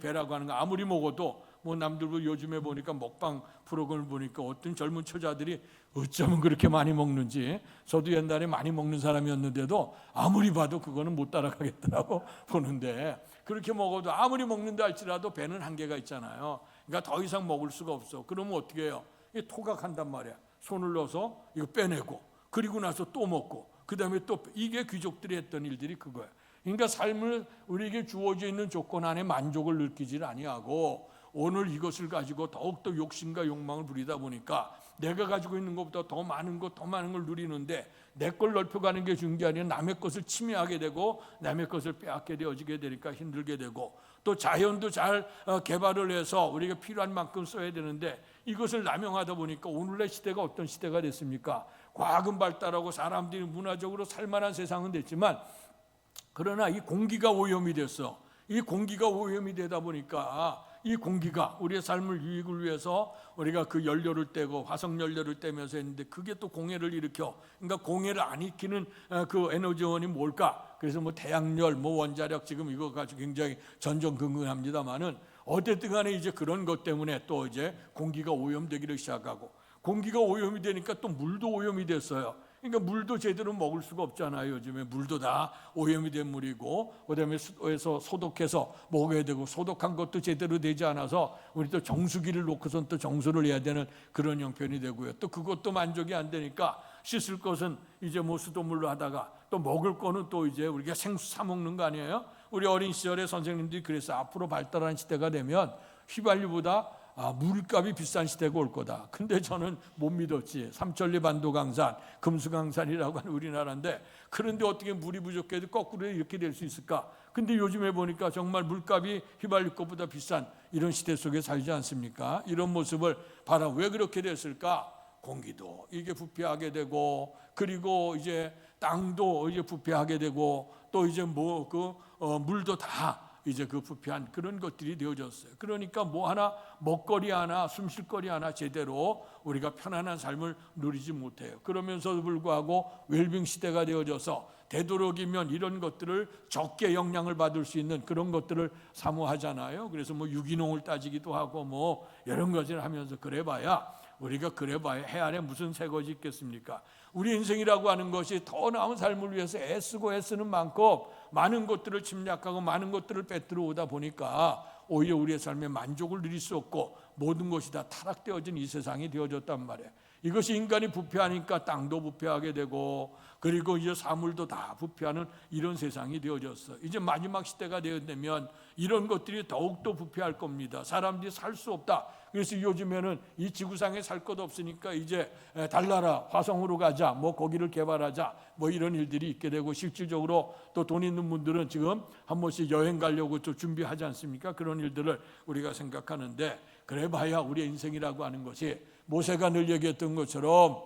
배라고 하는 거 아무리 먹어도 뭐 남들 요즘에 보니까 먹방 프로그램을 보니까 어떤 젊은 처자들이 어쩌면 그렇게 많이 먹는지, 저도 옛날에 많이 먹는 사람이었는데도 아무리 봐도 그거는 못 따라가겠더라고 보는데, 그렇게 먹어도 아무리 먹는다 할지라도 배는 한계가 있잖아요. 그러니까 더 이상 먹을 수가 없어. 그러면 어떻게 해요? 토각한단 말이야. 손을 넣어서 이거 빼내고 그리고 나서 또 먹고 그 다음에 또, 이게 귀족들이 했던 일들이 그거야. 그러니까 삶을 우리에게 주어져 있는 조건 안에 만족을 느끼지 아니하고 오늘 이것을 가지고 더욱더 욕심과 욕망을 부리다 보니까 내가 가지고 있는 것보다 더 많은 걸 누리는데 내 걸 넓혀가는 게 중요한 게 아니라 남의 것을 침해하게 되고 남의 것을 빼앗게 되어지게 되니까 힘들게 되고, 또 자연도 잘 개발을 해서 우리가 필요한 만큼 써야 되는데 이것을 남용하다 보니까 오늘날 시대가 어떤 시대가 됐습니까? 과학은 발달하고 사람들이 문화적으로 살만한 세상은 됐지만 그러나 이 공기가 오염이 됐어. 이 공기가 오염이 되다 보니까 이 공기가 우리의 삶을 유익을 위해서 우리가 그 연료를 떼고 화석 연료를 떼면서 했는데 그게 또 공해를 일으켜. 그러니까 공해를 안 일으키는 그 에너지원이 뭘까? 그래서 뭐 태양열, 뭐 원자력 지금 이거 가지고 굉장히 전전긍긍합니다만은 어쨌든 간에 이제 그런 것 때문에 또 이제 공기가 오염되기를 시작하고 공기가 오염이 되니까 또 물도 오염이 됐어요. 그러니까 물도 제대로 먹을 수가 없잖아요. 요즘에 물도 다 오염이 된 물이고 그다음에 수도에서 소독해서 먹어야 되고 소독한 것도 제대로 되지 않아서 우리 또 정수기를 놓고선 또 정수를 해야 되는 그런 형편이 되고요. 또 그것도 만족이 안 되니까 씻을 것은 이제 뭐 수돗물로 하다가 또 먹을 거는 또 이제 우리가 생수 사 먹는 거 아니에요? 우리 어린 시절에 선생님들이 그래서 앞으로 발달한 시대가 되면 휘발유보다 물값이 비싼 시대가 올 거다. 근데 저는 못 믿었지. 삼천리 반도강산, 금수강산이라고 하는 우리나라인데 그런데 어떻게 물이 부족해도 거꾸로 이렇게 될 수 있을까? 근데 요즘에 보니까 정말 물값이 휘발유 것보다 비싼 이런 시대 속에 살지 않습니까? 이런 모습을 봐라. 왜 그렇게 됐을까? 공기도 이게 부패하게 되고 그리고 이제 땅도 이제 부패하게 되고 또 이제 물도 다 이제 그 부패한 그런 것들이 되어졌어요. 그러니까 뭐 하나 먹거리 하나 숨쉴 거리 하나 제대로 우리가 편안한 삶을 누리지 못해요. 그러면서도 불구하고 웰빙 시대가 되어져서 되도록이면 이런 것들을 적게 영향을 받을 수 있는 그런 것들을 사모하잖아요. 그래서 뭐 유기농을 따지기도 하고 뭐 이런 것을 하면서 그래봐야 우리가 그래봐야 해 안에 무슨 새 것이 있겠습니까? 우리 인생이라고 하는 것이 더 나은 삶을 위해서 애쓰는 만큼 많은 것들을 침략하고 많은 것들을 빼들어 오다 보니까 오히려 우리의 삶에 만족을 누릴 수 없고 모든 것이 다 타락되어진 이 세상이 되어졌단 말이에요. 이것이 인간이 부패하니까 땅도 부패하게 되고 그리고 이제 사물도 다 부패하는 이런 세상이 되어졌어. 이제 마지막 시대가 되면 이런 것들이 더욱더 부패할 겁니다. 사람들이 살 수 없다. 그래서 요즘에는 이 지구상에 살 것 없으니까 이제 달나라 화성으로 가자, 뭐 거기를 개발하자, 뭐 이런 일들이 있게 되고 실질적으로 또 돈 있는 분들은 지금 한 번씩 여행 가려고 또 준비하지 않습니까? 그런 일들을 우리가 생각하는데 그래봐야 우리의 인생이라고 하는 것이 모세가 늘 얘기했던 것처럼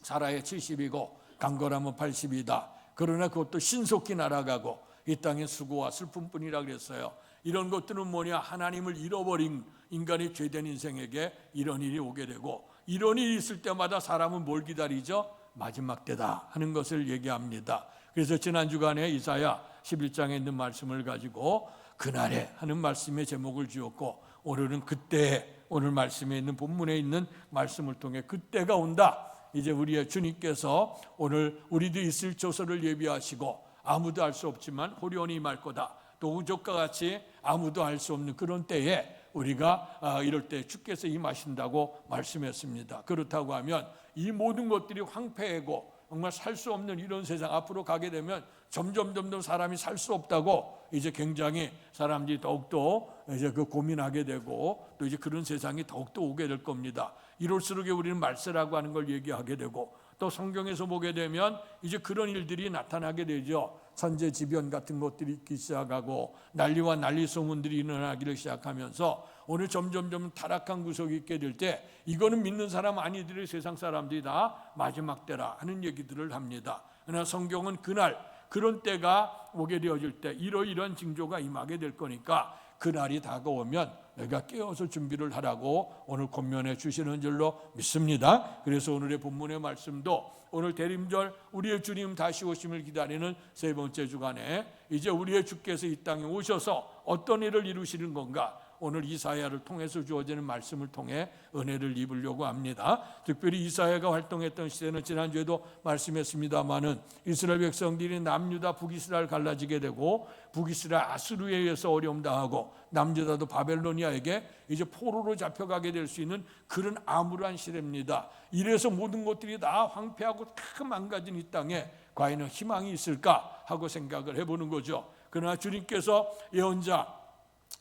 살아야 70이고 강건하면 80이다. 그러나 그것도 신속히 날아가고 이 땅의 수고와 슬픔뿐이라 그랬어요. 이런 것들은 뭐냐? 하나님을 잃어버린 인간이 죄된 인생에게 이런 일이 오게 되고 이런 일이 있을 때마다 사람은 뭘 기다리죠? 마지막 때다 하는 것을 얘기합니다. 그래서 지난 주간에 이사야 11장에 있는 말씀을 가지고 그날에 하는 말씀의 제목을 지었고 오늘은 그때에 오늘 말씀에 있는 본문에 있는 말씀을 통해 그때가 온다. 이제 우리의 주님께서 오늘 우리도 있을 조서를 예비하시고 아무도 알 수 없지만 호련히 임할 거다. 또 우족과 같이 아무도 알 수 없는 그런 때에 우리가 이럴 때 주께서 임하신다고 말씀했습니다. 그렇다고 하면 이 모든 것들이 황폐하고 정말 살 수 없는 이런 세상 앞으로 가게 되면 점점 사람이 살 수 없다고 이제 굉장히 사람들이 더욱더 이제 그 고민하게 되고 또 이제 그런 세상이 더욱더 오게 될 겁니다. 이럴수록 우리는 말세라고 하는 걸 얘기하게 되고 또 성경에서 보게 되면 이제 그런 일들이 나타나게 되죠. 천재지변 같은 것들이 있기 시작하고 난리와 난리 소문들이 일어나기를 시작하면서 오늘 점점 타락한 구석이 있게 될 때 이거는 믿는 사람 아니들의 세상 사람들이 다 마지막 때라 하는 얘기들을 합니다. 그러나 성경은 그날 그런 때가 오게 되어질 때 이러이러한 징조가 임하게 될 거니까 그날이 다가오면 내가 깨어서 준비를 하라고 오늘 권면해 주시는 줄로 믿습니다. 그래서 오늘의 본문의 말씀도 오늘 대림절 우리의 주님 다시 오심을 기다리는 세 번째 주간에 이제 우리의 주께서 이 땅에 오셔서 어떤 일을 이루시는 건가 오늘 이사야를 통해서 주어지는 말씀을 통해 은혜를 입으려고 합니다. 특별히 이사야가 활동했던 시대는 지난주에도 말씀했습니다마는 이스라엘 백성들이 남유다 북이스라엘 갈라지게 되고 북이스라엘 아수르에 의해서 어려움 당하고 남유다도 바벨로니아에게 이제 포로로 잡혀가게 될 수 있는 그런 암울한 시대입니다. 이래서 모든 것들이 다 황폐하고 다 망가진 이 땅에 과연 희망이 있을까 하고 생각을 해보는 거죠. 그러나 주님께서 예언자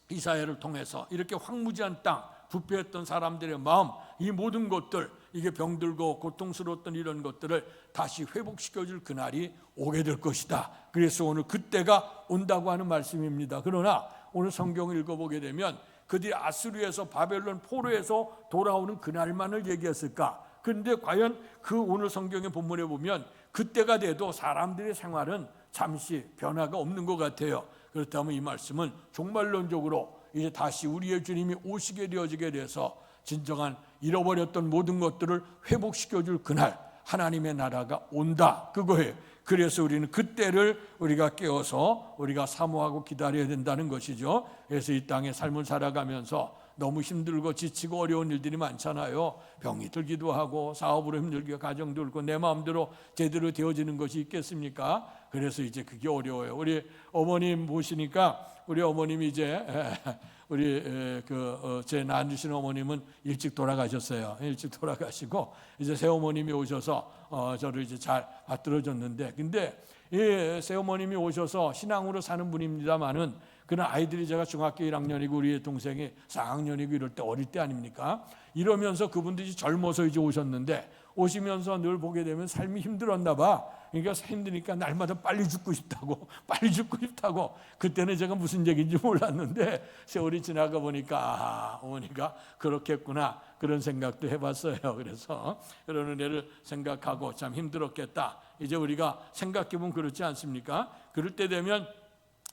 이사야를 통해서 이렇게 황무지한 땅 부패했던 사람들의 마음 이 모든 것들 이게 병들고 고통스러웠던 이런 것들을 다시 회복시켜줄 그날이 오게 될 것이다. 그래서 오늘 그때가 온다고 하는 말씀입니다. 그러나 오늘 성경을 읽어보게 되면 그들이 아수르에서 바벨론 포로에서 돌아오는 그날만을 얘기했을까? 그런데 과연 그 오늘 성경의 본문에 보면 그때가 돼도 사람들의 생활은 잠시 변화가 없는 것 같아요. 그렇다면 이 말씀은 종말론적으로 이제 다시 우리의 주님이 오시게 되어지게 돼서 진정한 잃어버렸던 모든 것들을 회복시켜줄 그날 하나님의 나라가 온다, 그거예요. 그래서 우리는 그때를 우리가 깨어서 우리가 사모하고 기다려야 된다는 것이죠. 그래서 이 땅에 삶을 살아가면서 너무 힘들고 지치고 어려운 일들이 많잖아요. 병이 들기도 하고 사업으로 힘들고 가정도 그렇고 내 마음대로 제대로 되어지는 것이 있겠습니까? 그래서 이제 그게 어려워요. 우리 어머님 보시니까 우리 어머님이 이제 우리 제 낳아주신 어머님은 일찍 돌아가셨어요. 일찍 돌아가시고 이제 새어머님이 오셔서 저를 이제 잘 받들어줬는데, 근데 이 새어머님이 오셔서 신앙으로 사는 분입니다만은 그런 아이들이 제가 중학교 1학년이고 우리 동생이 4학년이고 이럴 때 어릴 때 아닙니까? 이러면서 그분들이 젊어서 이제 오셨는데 오시면서 늘 보게 되면 삶이 힘들었나 봐. 그러니까 힘드니까 날마다 빨리 죽고 싶다고, 빨리 죽고 싶다고. 그때는 제가 무슨 얘기인지 몰랐는데 세월이 지나가 보니까 어머니가 그렇겠구나, 그런 생각도 해봤어요. 그래서 그런 은혜를 생각하고 참 힘들었겠다. 이제 우리가 생각해보면 그렇지 않습니까? 그럴 때 되면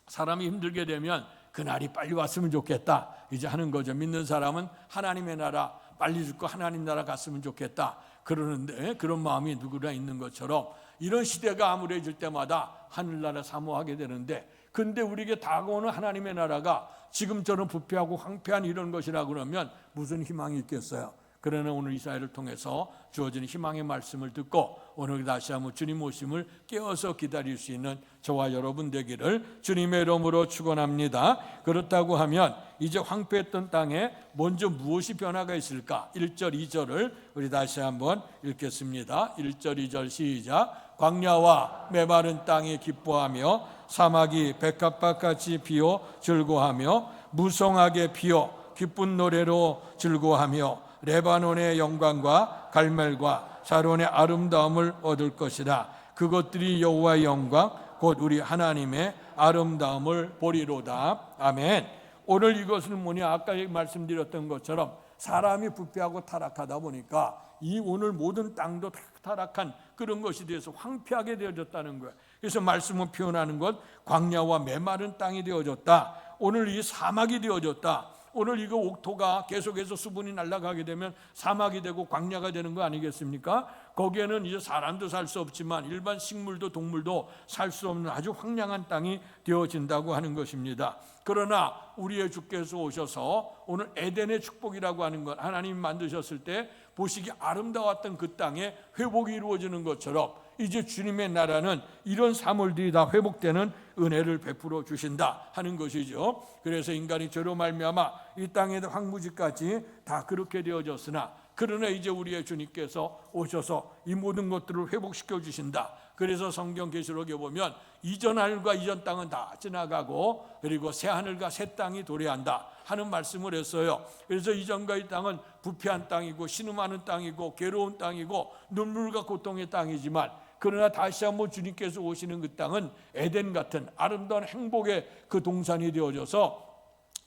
사람이 힘들게 되면 그날이 빨리 왔으면 좋겠다 이제 하는 거죠. 믿는 사람은 하나님의 나라 빨리 죽고 하나님 나라 갔으면 좋겠다 그러는데, 그런 마음이 누구나 있는 것처럼 이런 시대가 암울해질 때마다 하늘나라 사모하게 되는데, 근데 우리에게 다가오는 하나님의 나라가 지금처럼 부패하고 황폐한 이런 것이라 그러면 무슨 희망이 있겠어요? 그러나 오늘 이 사회를 통해서 주어진 희망의 말씀을 듣고 오늘 다시 한번 주님 오심을 깨어서 기다릴 수 있는 저와 여러분 되기를 주님의 이름으로 축원합니다. 그렇다고 하면 이제 황폐했던 땅에 먼저 무엇이 변화가 있을까? 1절 2절을 우리 다시 한번 읽겠습니다. 1절 2절 시작. 광야와 메마른 땅이 기뻐하며 사막이 백합밭같이 피어 즐거워하며 무성하게 피어 기쁜 노래로 즐거워하며 레바논의 영광과 갈멜과 샤론의 아름다움을 얻을 것이라. 그것들이 여호와의 영광 곧 우리 하나님의 아름다움을 보리로다. 아멘. 오늘 이것은 뭐냐, 아까 말씀드렸던 것처럼 사람이 부패하고 타락하다 보니까 이 오늘 모든 땅도 타락한 그런 것이 되어서 황폐하게 되어졌다는 거예요. 그래서 말씀은 표현하는 것, 광야와 메마른 땅이 되어졌다. 오늘 이 사막이 되어졌다. 오늘 이거 옥토가 계속해서 수분이 날아가게 되면 사막이 되고 광야가 되는 거 아니겠습니까? 거기에는 이제 사람도 살 수 없지만 일반 식물도 동물도 살 수 없는 아주 황량한 땅이 되어진다고 하는 것입니다. 그러나 우리의 주께서 오셔서 오늘 에덴의 축복이라고 하는 것, 하나님이 만드셨을 때 보시기 아름다웠던 그 땅에 회복이 이루어지는 것처럼 이제 주님의 나라는 이런 사물들이 다 회복되는 은혜를 베풀어 주신다 하는 것이죠. 그래서 인간이 죄로 말미암아 이 땅의 황무지까지 다 그렇게 되어졌으나 그러나 이제 우리의 주님께서 오셔서 이 모든 것들을 회복시켜 주신다. 그래서 성경 계시록에 보면 이전 하늘과 이전 땅은 다 지나가고 그리고 새 하늘과 새 땅이 도래한다 하는 말씀을 했어요. 그래서 이전과 이 땅은 부패한 땅이고 신음하는 땅이고 괴로운 땅이고 눈물과 고통의 땅이지만, 그러나 다시 한번 주님께서 오시는 그 땅은 에덴 같은 아름다운 행복의 그 동산이 되어져서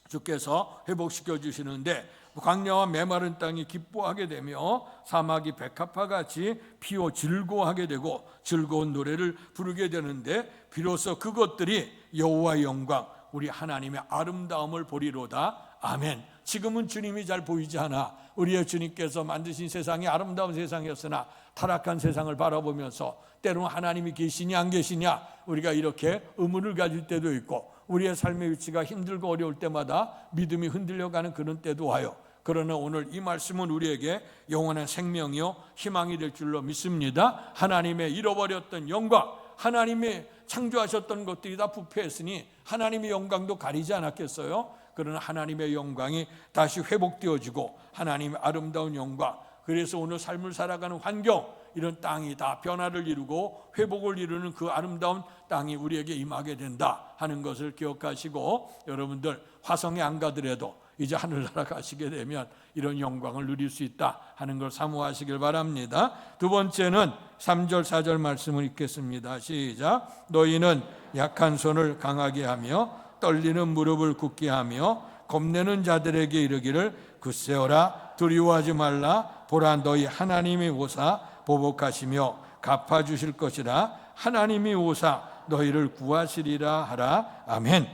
주께서 회복시켜 주시는데, 광야와 메마른 땅이 기뻐하게 되며 사막이 백합화같이 피어 즐거워하게 되고 즐거운 노래를 부르게 되는데, 비로소 그것들이 여호와의 영광 우리 하나님의 아름다움을 보리로다. 아멘. 지금은 주님이 잘 보이지 않아. 우리의 주님께서 만드신 세상이 아름다운 세상이었으나 타락한 세상을 바라보면서 때로는 하나님이 계시냐 안 계시냐 우리가 이렇게 의문을 가질 때도 있고, 우리의 삶의 위치가 힘들고 어려울 때마다 믿음이 흔들려가는 그런 때도 와요. 그러나 오늘 이 말씀은 우리에게 영원한 생명이요 희망이 될 줄로 믿습니다. 하나님의 잃어버렸던 영광, 하나님이 창조하셨던 것들이 다 부패했으니 하나님의 영광도 가리지 않았겠어요? 그러나 하나님의 영광이 다시 회복되어지고 하나님의 아름다운 영광, 그래서 오늘 삶을 살아가는 환경, 이런 땅이 다 변화를 이루고 회복을 이루는 그 아름다운 땅이 우리에게 임하게 된다 하는 것을 기억하시고, 여러분들 화성에 안 가더라도 이제 하늘나라 가시게 되면 이런 영광을 누릴 수 있다 하는 걸 사모하시길 바랍니다. 두 번째는 3절 4절 말씀을 읽겠습니다. 시작. 너희는 약한 손을 강하게 하며 떨리는 무릎을 굳게 하며 겁내는 자들에게 이르기를 굳세어라 두려워하지 말라. 보라 너희 하나님이 오사 보복하시며 갚아주실 것이라. 하나님이 오사 너희를 구하시리라 하라. 아멘.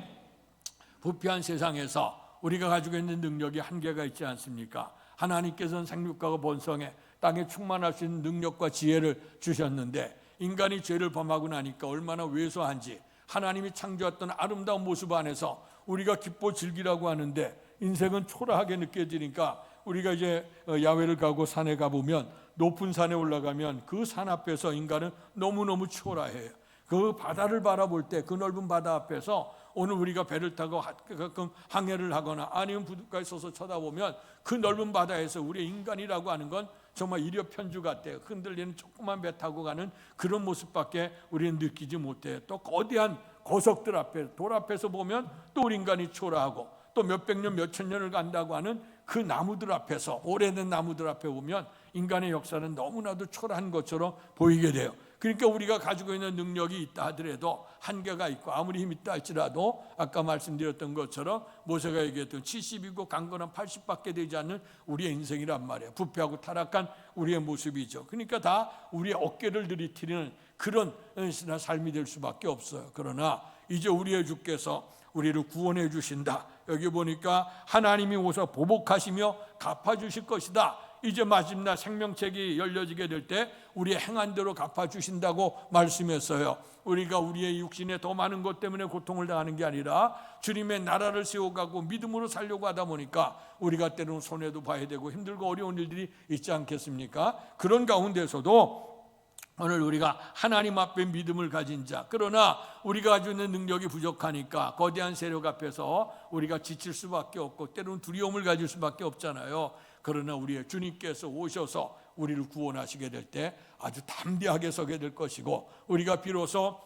부패한 세상에서 우리가 가지고 있는 능력이 한계가 있지 않습니까? 하나님께서는 생육과 본성에 땅에 충만할 수 있는 능력과 지혜를 주셨는데 인간이 죄를 범하고 나니까 얼마나 왜소한지 하나님이 창조했던 아름다운 모습 안에서 우리가 기뻐 즐기라고 하는데 인생은 초라하게 느껴지니까 우리가 이제 야외를 가고 산에 가보면 높은 산에 올라가면 그 산 앞에서 인간은 너무너무 초라해요. 그 바다를 바라볼 때 그 넓은 바다 앞에서 오늘 우리가 배를 타고 가끔 항해를 하거나 아니면 부둣가에 서서 쳐다보면 그 넓은 바다에서 우리 인간이라고 하는 건 정말 이려 편주 같아요. 흔들리는 조그만 배 타고 가는 그런 모습밖에 우리는 느끼지 못해요. 또 거대한 거석들 앞에 돌 앞에서 보면 또 우리 인간이 초라하고 또 몇백 년 몇천 년을 간다고 하는 그 나무들 앞에서 오래된 나무들 앞에 보면 인간의 역사는 너무나도 초라한 것처럼 보이게 돼요. 그러니까 우리가 가지고 있는 능력이 있다 하더라도 한계가 있고 아무리 힘 있다 할지라도 아까 말씀드렸던 것처럼 모세가 얘기했던 70이고 강건한 80밖에 되지 않는 우리의 인생이란 말이에요. 부패하고 타락한 우리의 모습이죠. 그러니까 다 우리의 어깨를 들이키는 그런 삶이 될 수밖에 없어요. 그러나 이제 우리의 주께서 우리를 구원해 주신다. 여기 보니까 하나님이 오셔 보복하시며 갚아주실 것이다. 이제 마지막 생명책이 열려지게 될 때 우리의 행한 대로 갚아주신다고 말씀했어요. 우리가 우리의 육신에 더 많은 것 때문에 고통을 당하는 게 아니라 주님의 나라를 세워가고 믿음으로 살려고 하다 보니까 우리가 때로는 손해도 봐야 되고 힘들고 어려운 일들이 있지 않겠습니까? 그런 가운데서도 오늘 우리가 하나님 앞에 믿음을 가진 자, 그러나 우리가 가지고 있는 능력이 부족하니까 거대한 세력 앞에서 우리가 지칠 수밖에 없고 때로는 두려움을 가질 수밖에 없잖아요. 그러나 우리의 주님께서 오셔서 우리를 구원하시게 될 때 아주 담대하게 서게 될 것이고 우리가 비로소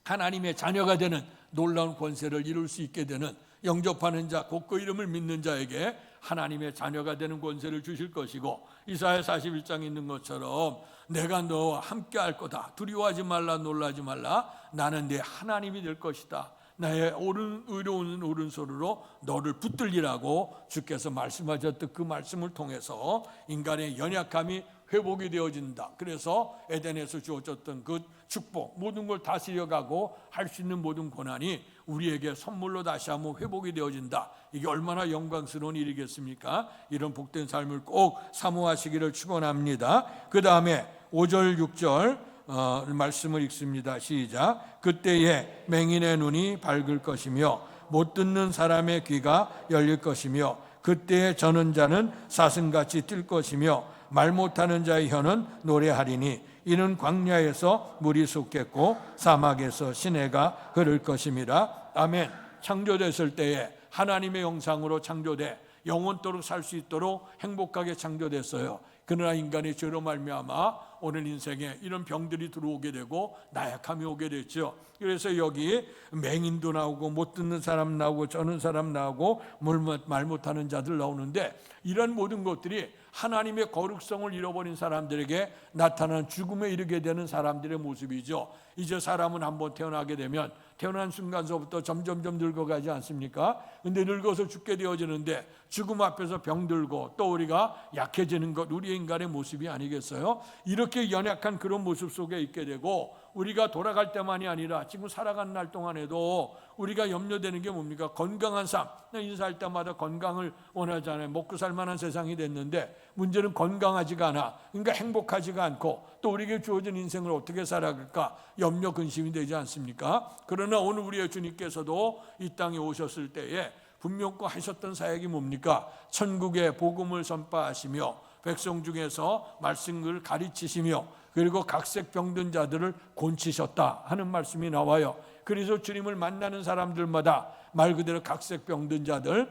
하나님의 자녀가 되는 놀라운 권세를 이룰 수 있게 되는 영접하는 자, 곧 그 이름을 믿는 자에게 하나님의 자녀가 되는 권세를 주실 것이고 이사야 41장에 있는 것처럼 내가 너와 함께 할 거다. 두려워하지 말라, 놀라지 말라. 나는 네 하나님이 될 것이다. 나의 의로운 오른손으로 너를 붙들리라고 주께서 말씀하셨던 그 말씀을 통해서 인간의 연약함이 회복이 되어진다. 그래서 에덴에서 주어졌던 그 축복, 모든 걸 다스려가고 할 수 있는 모든 고난이 우리에게 선물로 다시 한번 회복이 되어진다. 이게 얼마나 영광스러운 일이겠습니까? 이런 복된 삶을 꼭 사모하시기를 축원합니다. 그 다음에 5절 6절 말씀을 읽습니다. 시작. 그때에 맹인의 눈이 밝을 것이며 못 듣는 사람의 귀가 열릴 것이며 그때에 저는 자는 사슴같이 뛸 것이며 말 못하는 자의 혀는 노래하리니 이는 광야에서 물이 솟겠고 사막에서 시내가 흐를 것임이라. 아멘. 창조됐을 때에 하나님의 영상으로 창조돼 영원토록 살 수 있도록 행복하게 창조됐어요. 그러나 인간의 죄로 말미암아 오늘 인생에 이런 병들이 들어오게 되고 나약함이 오게 됐죠. 그래서 여기 맹인도 나오고 못 듣는 사람 나오고 저는 사람 나오고 말 못하는 자들 나오는데 이런 모든 것들이 하나님의 거룩성을 잃어버린 사람들에게 나타난 죽음에 이르게 되는 사람들의 모습이죠. 이제 사람은 한번 태어나게 되면 태어난 순간서부터 점점점 늙어가지 않습니까? 근데 늙어서 죽게 되어지는데 죽음 앞에서 병들고 또 우리가 약해지는 것 우리의 인간의 모습이 아니겠어요? 이렇게 연약한 그런 모습 속에 있게 되고 우리가 돌아갈 때만이 아니라 지금 살아가는 날 동안에도 우리가 염려되는 게 뭡니까? 건강한 삶. 인사할 때마다 건강을 원하잖아요. 먹고 살 만한 세상이 됐는데 문제는 건강하지가 않아. 그러니까 행복하지가 않고 또 우리에게 주어진 인생을 어떻게 살아갈까 염려 근심이 되지 않습니까? 그러나 오늘 우리의 주님께서도 이 땅에 오셨을 때에 분명코 하셨던 사역이 뭡니까? 천국의 복음을 선포하시며 백성 중에서 말씀을 가르치시며 그리고 각색 병든 자들을 곤치셨다 하는 말씀이 나와요. 그래서 주님을 만나는 사람들마다 말 그대로 각색 병든 자들,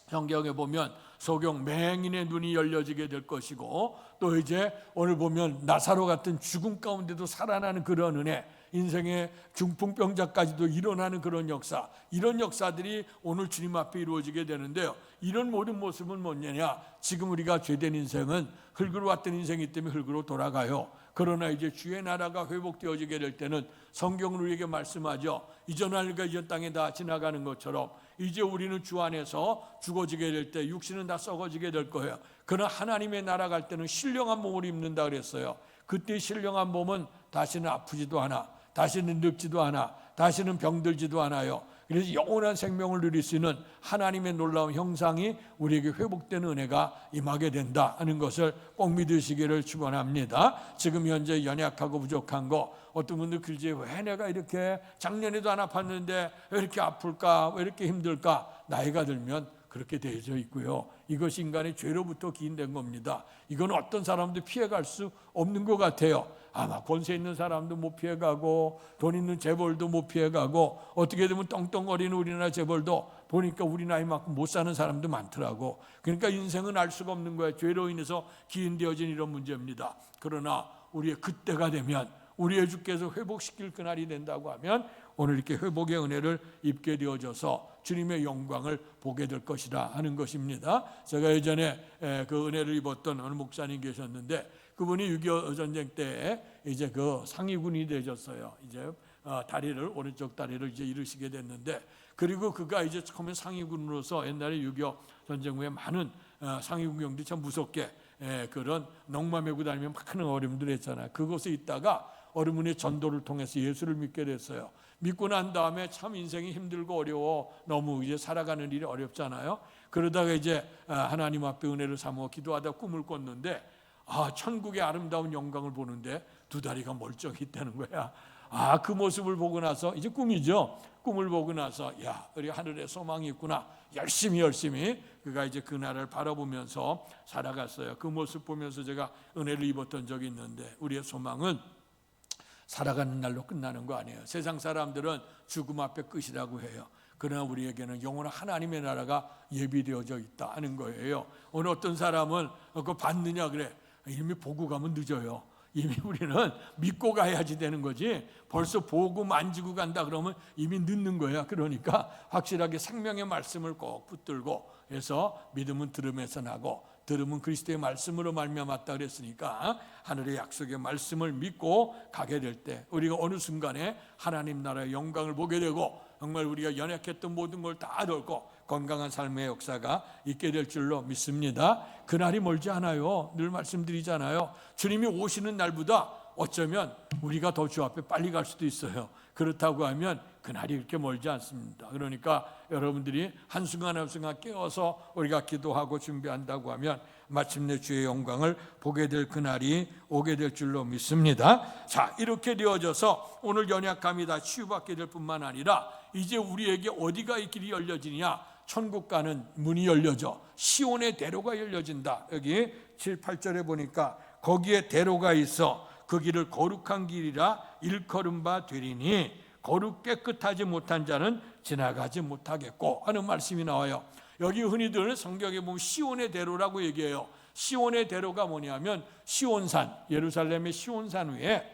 성경에 보면 소경 맹인의 눈이 열려지게 될 것이고 또 이제 오늘 보면 나사로 같은 죽음 가운데도 살아나는 그런 은혜, 인생의 중풍병자까지도 일어나는 그런 역사, 이런 역사들이 오늘 주님 앞에 이루어지게 되는데요. 이런 모든 모습은 뭐냐냐? 지금 우리가 죄된 인생은 흙으로 왔던 인생이기 때문에 흙으로 돌아가요. 그러나 이제 주의 나라가 회복되어지게 될 때는 성경은 우리에게 말씀하죠. 이전 하늘과 이전 땅에 다 지나가는 것처럼 이제 우리는 주 안에서 죽어지게 될 때 육신은 다 썩어지게 될 거예요. 그러나 하나님의 나라 갈 때는 신령한 몸을 입는다 그랬어요. 그때 신령한 몸은 다시는 아프지도 않아, 다시는 늙지도 않아, 다시는 병들지도 않아요. 그래서 영원한 생명을 누릴 수 있는 하나님의 놀라운 형상이 우리에게 회복되는 은혜가 임하게 된다 하는 것을 꼭 믿으시기를 축원합니다. 지금 현재 연약하고 부족한 거, 어떤 분들 글지에 왜 내가 이렇게 작년에도 안 아팠는데 왜 이렇게 아플까, 왜 이렇게 힘들까. 나이가 들면 그렇게 되어져 있고요. 이것이 인간의 죄로부터 기인된 겁니다. 이건 어떤 사람도 피해갈 수 없는 것 같아요. 아마 권세 있는 사람도 못 피해가고 돈 있는 재벌도 못 피해가고 어떻게 되면 떵떵거리는 우리나라 재벌도 보니까 우리 나이만큼 못 사는 사람도 많더라고. 그러니까 인생은 알 수가 없는 거예요. 죄로 인해서 기인되어진 이런 문제입니다. 그러나 우리의 그때가 되면 우리의 주께서 회복시킬 그날이 된다고 하면 오늘 이렇게 회복의 은혜를 입게 되어져서 주님의 영광을 보게 될 것이라 하는 것입니다. 제가 예전에 그 은혜를 입었던 어느 목사님 계셨는데 그분이 6.25 전쟁 때 이제 그 상위군이 되셨어요. 이제 다리를, 오른쪽 다리를 이제 잃으시게 됐는데, 그리고 그가 이제 처음에 상위군으로서 옛날에 6.25 전쟁 후에 많은 상위군경들이 참 무섭게 그런 넝마 메고 다니면 많은 어려움들 했잖아요. 그곳에 있다가 어르문의 전도를 통해서 예수를 믿게 됐어요. 믿고 난 다음에 참 인생이 힘들고 어려워, 너무 이제 살아가는 일이 어렵잖아요. 그러다가 이제 하나님 앞에 은혜를 삼어 기도하다 꿈을 꿨는데, 천국의 아름다운 영광을 보는데 두 다리가 멀쩡히 있다는 거야. 그 모습을 보고 나서, 이제 꿈이죠. 꿈을 보고 나서 야, 우리 하늘에 소망이 있구나. 열심히 그가 이제 그 나라를 바라보면서 살아갔어요. 그 모습 보면서 제가 은혜를 입었던 적이 있는데, 우리의 소망은 살아가는 날로 끝나는 거 아니에요. 세상 사람들은 죽음 앞에 끝이라고 해요. 그러나 우리에게는 영원한 하나님의 나라가 예비되어져 있다 하는 거예요. 오늘 어떤 사람은 그거 받느냐 그래. 이미 보고 가면 늦어요. 이미 우리는 믿고 가야지 되는 거지, 벌써 보고 만지고 간다 그러면 이미 늦는 거야. 그러니까 확실하게 생명의 말씀을 꼭 붙들고 해서 믿음은 들음에서 나고 들음은 그리스도의 말씀으로 말미암았다 그랬으니까 하늘의 약속의 말씀을 믿고 가게 될 때 우리가 어느 순간에 하나님 나라의 영광을 보게 되고 정말 우리가 연약했던 모든 걸 다 덜고 건강한 삶의 역사가 있게 될 줄로 믿습니다. 그날이 멀지 않아요. 늘 말씀드리잖아요. 주님이 오시는 날보다 어쩌면 우리가 더 주 앞에 빨리 갈 수도 있어요. 그렇다고 하면 그날이 그렇게 멀지 않습니다. 그러니까 여러분들이 한순간 한순간 깨어서 우리가 기도하고 준비한다고 하면 마침내 주의 영광을 보게 될 그날이 오게 될 줄로 믿습니다. 자, 이렇게 되어져서 오늘 연약함이 다 치유받게 될 뿐만 아니라 이제 우리에게 어디가 이 길이 열려지냐? 천국 가는 문이 열려져 시온의 대로가 열려진다. 여기 7, 8절에 보니까 거기에 대로가 있어 그 길을 거룩한 길이라 일컬음 바 되리니 거룩 깨끗하지 못한 자는 지나가지 못하겠고 하는 말씀이 나와요. 여기 흔히들 성경에 보면 시온의 대로라고 얘기해요. 시온의 대로가 뭐냐면 시온산, 예루살렘의 시온산 위에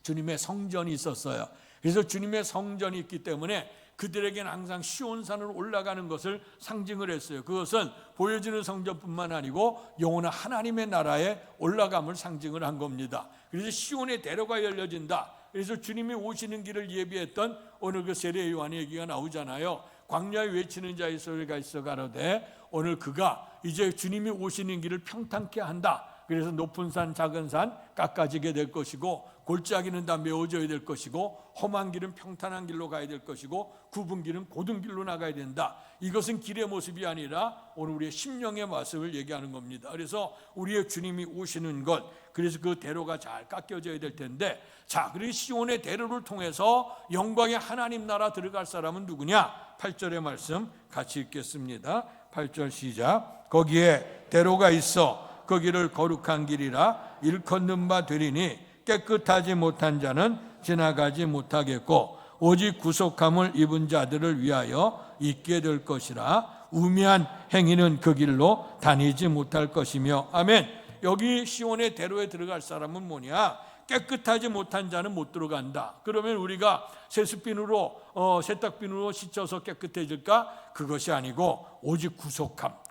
주님의 성전이 있었어요. 그래서 주님의 성전이 있기 때문에 그들에게는 항상 시온산을 올라가는 것을 상징을 했어요. 그것은 보여지는 성전뿐만 아니고 영원한 하나님의 나라에 올라감을 상징을 한 겁니다. 그래서 시온의 대로가 열려진다. 그래서 주님이 오시는 길을 예비했던 오늘 그 세례 요한의 얘기가 나오잖아요. 광야에 외치는 자의 소리가 있어 가로되 오늘 그가 이제 주님이 오시는 길을 평탄케 한다. 그래서 높은 산 작은 산 깎아지게 될 것이고 골짜기는 다 메워져야 될 것이고 험한 길은 평탄한 길로 가야 될 것이고 굽은 길은 고든 길로 나가야 된다. 이것은 길의 모습이 아니라 오늘 우리의 심령의 모습을 얘기하는 겁니다. 그래서 우리의 주님이 오시는 것, 그래서 그 대로가 잘 깎여져야 될 텐데, 자, 그리고 시온의 대로를 통해서 영광의 하나님 나라 들어갈 사람은 누구냐? 8절의 말씀 같이 읽겠습니다. 8절 시작. 거기에 대로가 있어 그 길을 거룩한 길이라 일컫는 바 되리니 깨끗하지 못한 자는 지나가지 못하겠고 오직 구속함을 입은 자들을 위하여 있게 될 것이라 우매한 행위는 그 길로 다니지 못할 것이며. 아멘. 여기 시온의 대로에 들어갈 사람은 뭐냐? 깨끗하지 못한 자는 못 들어간다. 그러면 우리가 세수비누로 세탁비누로 씻어서 깨끗해질까? 그것이 아니고 오직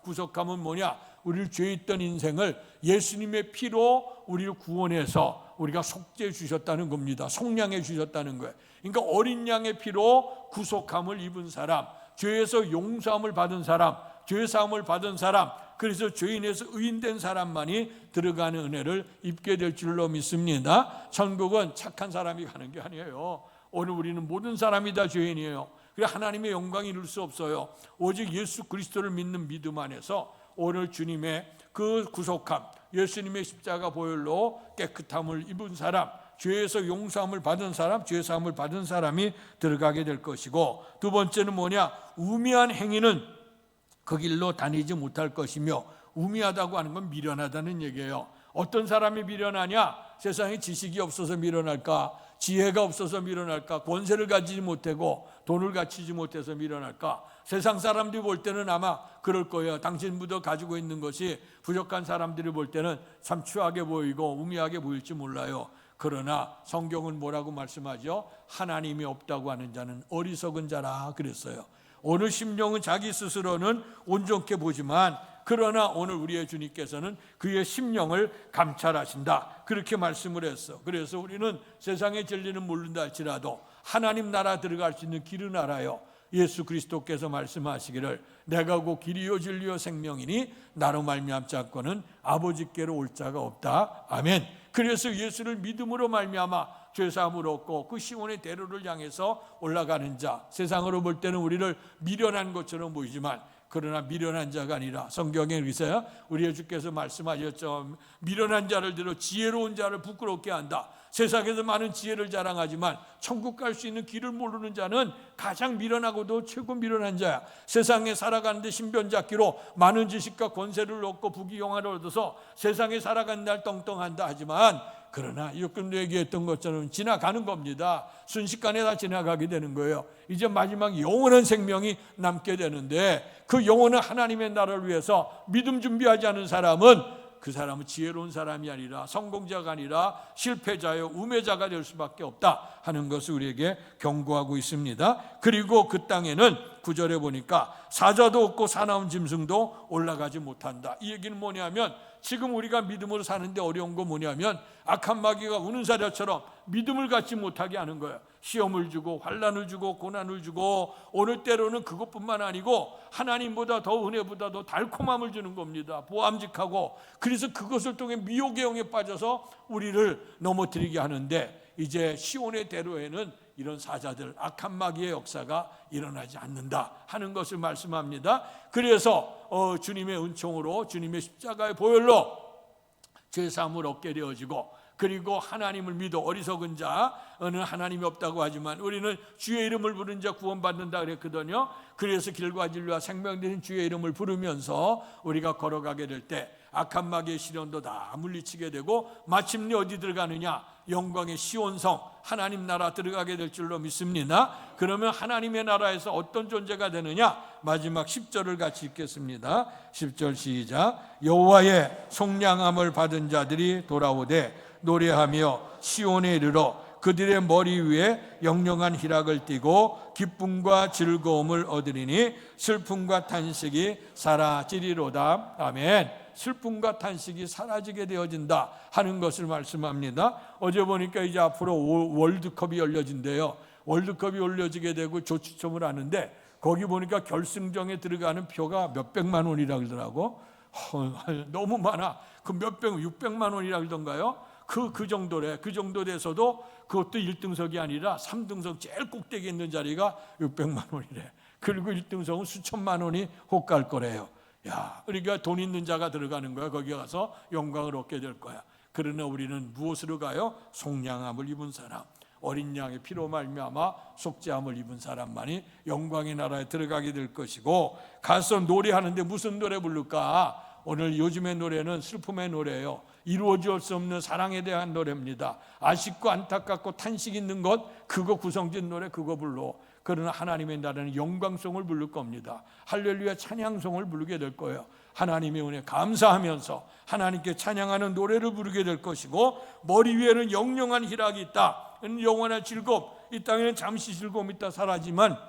구속함은 뭐냐? 우리를 죄 있던 인생을 예수님의 피로 우리를 구원해서 우리가 속죄해 주셨다는 겁니다. 속량해 주셨다는 거예요. 그러니까 어린 양의 피로 구속함을 입은 사람, 죄에서 용서함을 받은 사람, 죄사함을 받은 사람, 그래서 죄인에서 의인된 사람만이 들어가는 은혜를 입게 될 줄로 믿습니다. 천국은 착한 사람이 가는 게 아니에요. 오늘 우리는 모든 사람이 다 죄인이에요. 그래 하나님의 영광이 이룰 수 없어요. 오직 예수 그리스도를 믿는 믿음 안에서 오늘 주님의 그 구속함, 예수님의 십자가 보혈로 깨끗함을 입은 사람, 죄에서 용서함을 받은 사람, 죄 사함을 받은 사람이 들어가게 될 것이고, 두 번째는 뭐냐? 우미한 행위는 그 길로 다니지 못할 것이며, 우미하다고 하는 건 미련하다는 얘기예요. 어떤 사람이 미련하냐? 세상에 지식이 없어서 미련할까? 지혜가 없어서 미련할까? 권세를 가지지 못하고 돈을 갖추지 못해서 미련할까? 세상 사람들이 볼 때는 아마 그럴 거예요. 당신부터 가지고 있는 것이 부족한 사람들이 볼 때는 참 추하게 보이고 우미하게 보일지 몰라요. 그러나 성경은 뭐라고 말씀하죠? 하나님이 없다고 하는 자는 어리석은 자라 그랬어요. 오늘 심령은 자기 스스로는 온전케 보지만, 그러나 오늘 우리의 주님께서는 그의 심령을 감찰하신다, 그렇게 말씀을 했어. 그래서 우리는 세상의 진리는 모른다 할지라도 하나님 나라 들어갈 수 있는 길은 알아요. 예수 그리스도께서 말씀하시기를 내가 곧 길이요 진리요 생명이니 나로 말미암지 않고는 아버지께로 올 자가 없다. 아멘. 그래서 예수를 믿음으로 말미암아 죄사함을 얻고 그 시온의 대로를 향해서 올라가는 자, 세상으로 볼 때는 우리를 미련한 것처럼 보이지만 그러나 미련한 자가 아니라, 성경에 의해서 우리의 주께서 말씀하셨죠. 미련한 자를 들어 지혜로운 자를 부끄럽게 한다. 세상에서 많은 지혜를 자랑하지만 천국 갈 수 있는 길을 모르는 자는 가장 미련하고도 최고 미련한 자야. 세상에 살아가는데 신변잡기로 많은 지식과 권세를 얻고 부귀영화를 얻어서 세상에 살아가는 날 떵떵한다 하지만, 그러나 요금도 얘기했던 것처럼 지나가는 겁니다. 순식간에 다 지나가게 되는 거예요. 이제 마지막 영원한 생명이 남게 되는데, 그 영원한 하나님의 나라를 위해서 믿음 준비하지 않은 사람은, 그 사람은 지혜로운 사람이 아니라 성공자가 아니라 실패자요 우매자가 될 수밖에 없다 하는 것을 우리에게 경고하고 있습니다. 그리고 그 땅에는 9절에 보니까 사자도 없고 사나운 짐승도 올라가지 못한다. 이 얘기는 뭐냐면, 지금 우리가 믿음으로 사는데 어려운 거 뭐냐면 악한 마귀가 우는 사자처럼 믿음을 갖지 못하게 하는 거예요. 시험을 주고 환난을 주고 고난을 주고, 오늘 때로는 그것뿐만 아니고 하나님보다 더 은혜보다 더 달콤함을 주는 겁니다. 보암직하고. 그래서 그것을 통해 미혹의 영에 빠져서 우리를 넘어뜨리게 하는데, 이제 시온의 대로에는 이런 사자들, 악한 마귀의 역사가 일어나지 않는다 하는 것을 말씀합니다. 그래서 주님의 은총으로, 주님의 십자가의 보혈로 죄사함을 얻게 되어지고, 그리고 하나님을 믿어 어리석은 자는 하나님이 없다고 하지만 우리는 주의 이름을 부른 자 구원받는다 그랬거든요. 그래서 길과 진리와 생명 되신 주의 이름을 부르면서 우리가 걸어가게 될 때 악한 마귀의 시련도 다 물리치게 되고, 마침내 어디 들어가느냐? 영광의 시온성 하나님 나라 들어가게 될 줄로 믿습니다. 그러면 하나님의 나라에서 어떤 존재가 되느냐? 마지막 10절을 같이 읽겠습니다. 10절 시작. 여호와의 속량함을 받은 자들이 돌아오되 노래하며 시온에 이르러 그들의 머리 위에 영영한 희락을 띠고 기쁨과 즐거움을 얻으리니 슬픔과 탄식이 사라지리로다. 아멘. 슬픔과 탄식이 사라지게 되어진다 하는 것을 말씀합니다. 어제 보니까 이제 앞으로 월드컵이 열려진대요. 월드컵이 열려지게 되고 조추첨을 하는데, 거기 보니까 결승전에 들어가는 표가 몇백만 원이라 그러더라고. 너무 많아. 그 몇백, 600만 원이라 그러던가요? 그 정도래. 그 정도 돼서도 그것도 1등석이 아니라 3등석 제일 꼭대기에 있는 자리가 600만 원이래. 그리고 1등석은 수천만 원이 혹 갈 거래요. 야, 그러니까 돈 있는 자가 들어가는 거야. 거기 가서 영광을 얻게 될 거야. 그러나 우리는 무엇으로 가요? 속량함을 입은 사람, 어린 양의 피로 말미암아 속죄함을 입은 사람만이 영광의 나라에 들어가게 될 것이고, 가서 노래하는데 무슨 노래 부를까? 오늘 요즘의 노래는 슬픔의 노래예요. 이루어질 수 없는 사랑에 대한 노래입니다. 아쉽고 안타깝고 탄식 있는 것, 그거 구성진 노래 그거 불러. 그러나 하나님의 나라는 영광송을 부를 겁니다. 할렐루야 찬양송을 부르게 될 거예요. 하나님의 은혜 감사하면서 하나님께 찬양하는 노래를 부르게 될 것이고, 머리 위에는 영영한 희락이 있다. 영원한 즐거움, 이 땅에는 잠시 즐거움이 있다 사라지만,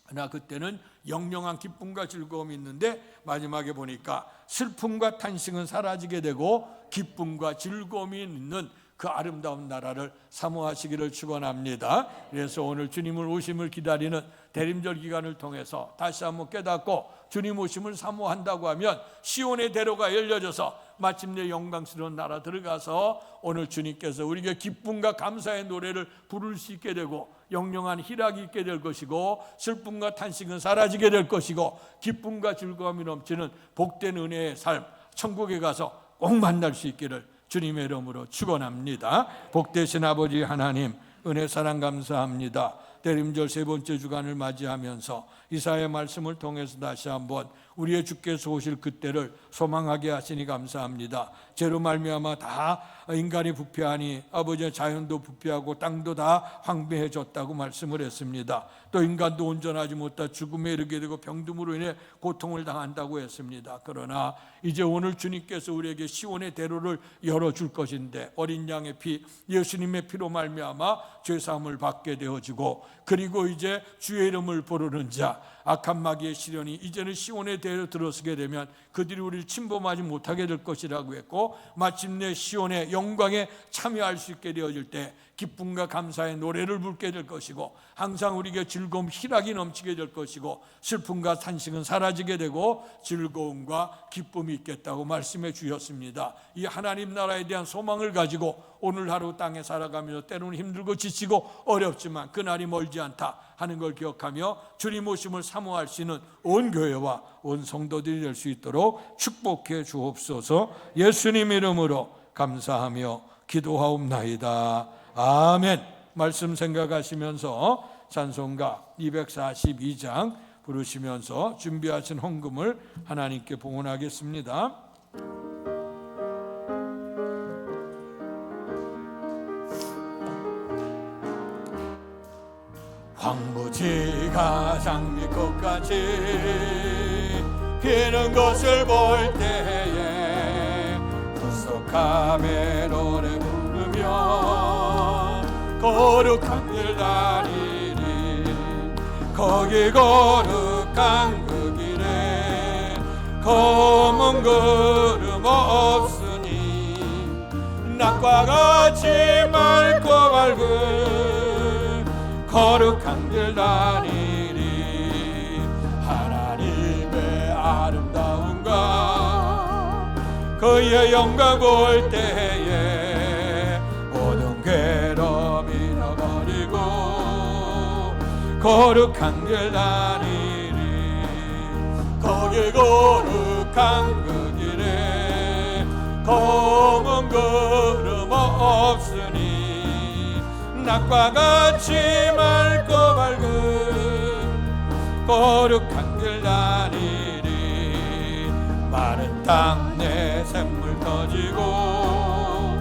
그러나 그때는 영영한 기쁨과 즐거움이 있는데, 마지막에 보니까 슬픔과 탄식은 사라지게 되고 기쁨과 즐거움이 있는 그 아름다운 나라를 사모하시기를 축원합니다. 그래서 오늘 주님을 오심을 기다리는 대림절 기간을 통해서 다시 한번 깨닫고 주님 오심을 사모한다고 하면 시온의 대로가 열려져서 마침내 영광스러운 나라 들어가서 오늘 주님께서 우리에게 기쁨과 감사의 노래를 부를 수 있게 되고, 영영한 희락이 있게 될 것이고 슬픔과 탄식은 사라지게 될 것이고 기쁨과 즐거움이 넘치는 복된 은혜의 삶, 천국에 가서 꼭 만날 수 있기를 주님의 이름으로 축원합니다. 복되신 아버지 하나님, 은혜 사랑 감사합니다. 대림절 세 번째 주간을 맞이하면서 이사야의 말씀을 통해서 다시 한번 우리의 주께서 오실 그때를 소망하게 하시니 감사합니다. 죄로 말미암아 다 인간이 부패하니 아버지의 자연도 부패하고 땅도 다 황폐해졌다고 말씀을 했습니다. 또 인간도 온전하지 못하 죽음에 이르게 되고 병듦으로 인해 고통을 당한다고 했습니다. 그러나 이제 오늘 주님께서 우리에게 시온의 대로를 열어줄 것인데 어린 양의 피, 예수님의 피로 말미암아 죄사함을 받게 되어지고 그리고 이제 주의 이름을 부르는 자, 악한 마귀의 시련이 이제는 시온의 대로 들어서게 되면 그들이 우리를 침범하지 못하게 될 것이라고 했고 마침내 시온의 영광에 참여할 수 있게 되어질 때 기쁨과 감사의 노래를 부르게 될 것이고 항상 우리에게 즐거움, 희락이 넘치게 될 것이고 슬픔과 탄식은 사라지게 되고 즐거움과 기쁨이 있겠다고 말씀해 주셨습니다. 이 하나님 나라에 대한 소망을 가지고 오늘 하루 땅에 살아가면서 때로는 힘들고 지치고 어렵지만 그날이 멀지 않다 하는 걸 기억하며 주님 오심을 사모할 수 있는 온 교회와 온 성도들이 될 수 있도록 축복해 주옵소서. 예수님 이름으로 감사하며 기도하옵나이다. 아멘. 말씀 생각하시면서 찬송가 242장 부르시면서 준비하신 헌금을 하나님께 봉헌하겠습니다. 황무지가 장미꽃같이 피는 것을 볼 때에 구속함에 노래 부르며 거룩한 길 다니리. 거기 거룩한 그 길에 검은 구름 없으니 낮과 같이 맑고 밝은 거룩한 길 다니리. 하나님의 아름다움과 그의 영광 볼 때에 모든 괴로움 잃어버리고 거룩한 길 다니리. 거기 거룩한 그 길에 검은 구름 없으니 낮과 같이 맑고 밝은 거룩한 길 다니리. 마른 땅에 샘물 터지고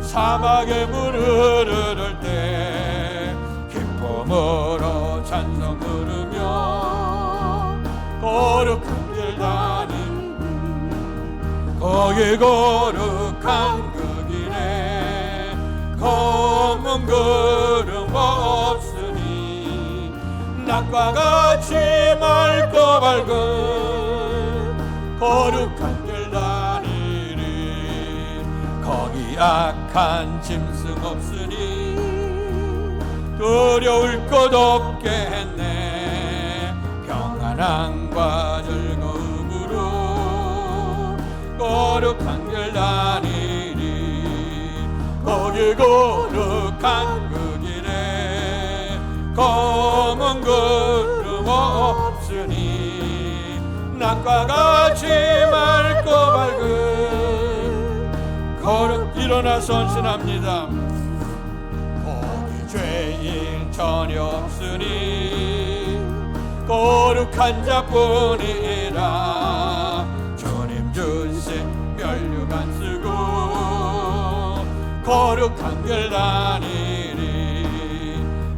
사막에 물 흐를 때 기쁨으로 찬송 부르며 거룩한 길 다니리. 거기 거룩한 그 길에 검은 구름 없으니 낮과 같이 맑고 밝은 거룩한 길 다니리. 거기 악한 짐승 없으니 두려울 것 없게 했네. 평안함과 즐거움으로 거룩한 길 다니리. 거기 거룩한 그 길에 검은 구름 없으니 낮과 같이 맑고 밝은 거룩. 일어나 선신합니다. 거기 죄인 전혀 없으니 거룩한 자뿐이라. 주님 주신 면류관 쓰고 거룩한 길 다니리.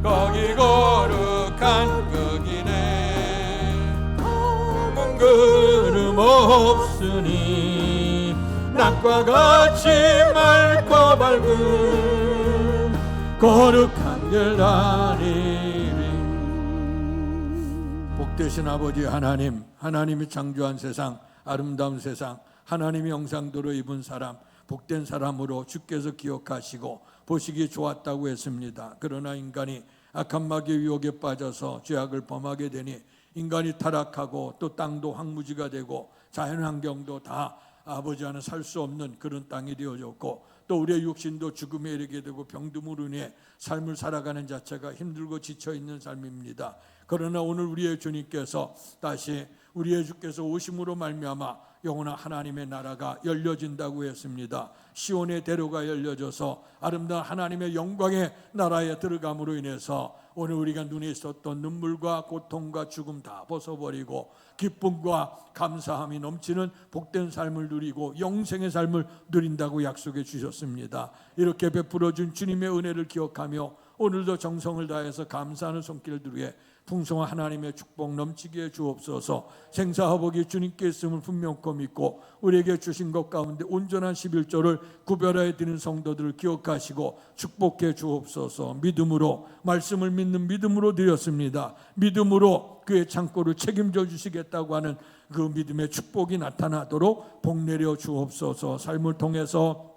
거기 거룩한 그 길에 검은 구름 없으니 낮과 같이 맑고 밝은 거룩한 길 다니리. 복되신 아버지 하나님, 하나님이 창조한 세상, 아름다운 세상, 하나님의 형상대로 입은 사람, 복된 사람으로 주께서 기억하시고 보시기 좋았다고 했습니다. 그러나 인간이 악한 마귀의 유혹에 빠져서 죄악을 범하게 되니 인간이 타락하고 또 땅도 황무지가 되고 자연환경도 다 아버지 안에 살 수 없는 그런 땅이 되어졌고, 또 우리의 육신도 죽음에 이르게 되고 병듦으로 인해 삶을 살아가는 자체가 힘들고 지쳐있는 삶입니다. 그러나 오늘 우리의 주님께서 다시 우리의 주께서 오심으로 말미암아 영원한 하나님의 나라가 열려진다고 했습니다. 시온의 대로가 열려져서 아름다운 하나님의 영광의 나라에 들어감으로 인해서 오늘 우리가 눈에 있었던 눈물과 고통과 죽음 다 벗어버리고 기쁨과 감사함이 넘치는 복된 삶을 누리고 영생의 삶을 누린다고 약속해 주셨습니다. 이렇게 베풀어 준 주님의 은혜를 기억하며 오늘도 정성을 다해서 감사하는 손길을 들게 풍성한 하나님의 축복 넘치게 해 주옵소서. 생사화복이 주님께 있음을 분명코 믿고 우리에게 주신 것 가운데 온전한 11조를 구별하여 드리는 성도들을 기억하시고 축복해 주옵소서. 믿음으로 말씀을 믿는 믿음으로 드렸습니다. 믿음으로 그의 창고를 책임져 주시겠다고 하는 그 믿음의 축복이 나타나도록 복 내려 주옵소서. 삶을 통해서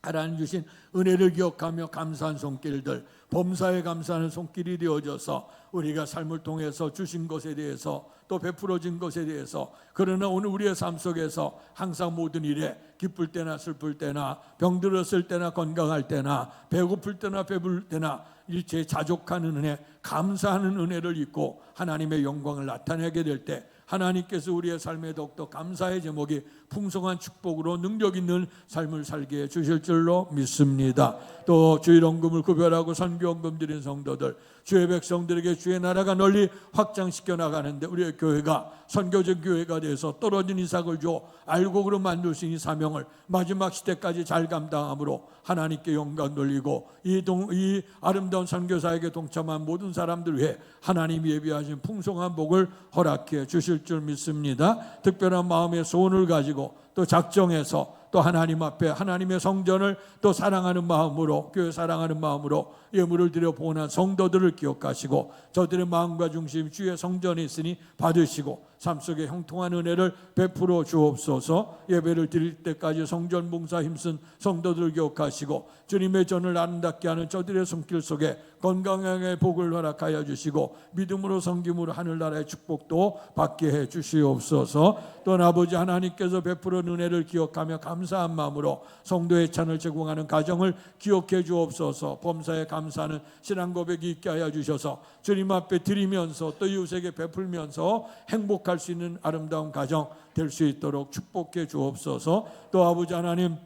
하나님 주신 은혜를 기억하며 감사한 손길들, 범사에 감사하는 손길이 되어져서 우리가 삶을 통해서 주신 것에 대해서 또 베풀어진 것에 대해서, 그러나 오늘 우리의 삶 속에서 항상 모든 일에 기쁠 때나 슬플 때나 병들었을 때나 건강할 때나 배고플 때나 배부를 때나 일체에 자족하는 은혜, 감사하는 은혜를 입고 하나님의 영광을 나타내게 될 때 하나님께서 우리의 삶에 더욱더 감사의 제목이 풍성한 축복으로 능력 있는 삶을 살게 해 주실 줄로 믿습니다. 또 주일원금을 구별하고 선교원금 드린 성도들, 주의 백성들에게 주의 나라가 널리 확장시켜 나가는데 우리의 교회가 선교적 교회가 돼서 떨어진 이삭을 줘 알고 그로 만들 수 있는 사명을 마지막 시대까지 잘 감당함으로 하나님께 영광 돌리고 이 아름다운 선교사에게 동참한 모든 사람들 위해 하나님이 예비하신 풍성한 복을 허락해 주실 줄 믿습니다. 특별한 마음의 소원을 가지고 또 작정해서 또 하나님 앞에 하나님의 성전을 또 사랑하는 마음으로, 교회 사랑하는 마음으로 예물을 드려 보온한 성도들을 기억하시고 저들의 마음과 중심 주의 성전에 있으니 받으시고 삶 속에 형통한 은혜를 베풀어 주옵소서. 예배를 드릴 때까지 성전 봉사 힘쓴 성도들을 기억하시고 주님의 전을 아름답게 하는 저들의 손길 속에 건강하게 복을 허락하여 주시고 믿음으로 섬김으로 하늘나라의 축복도 받게 해 주시옵소서. 또한 아버지 하나님께서 베풀어 은혜를 기억하며 감사한 마음으로 성도의 찬을 제공하는 가정을 기억해 주옵소서. 범사에 감사하는 신앙 고백이 있게 하여 주셔서 주님 앞에 드리면서 또 이웃에게 베풀면서 행복할 수 있는 아름다운 가정 될 수 있도록 축복해 주옵소서. 또 아버지 하나님,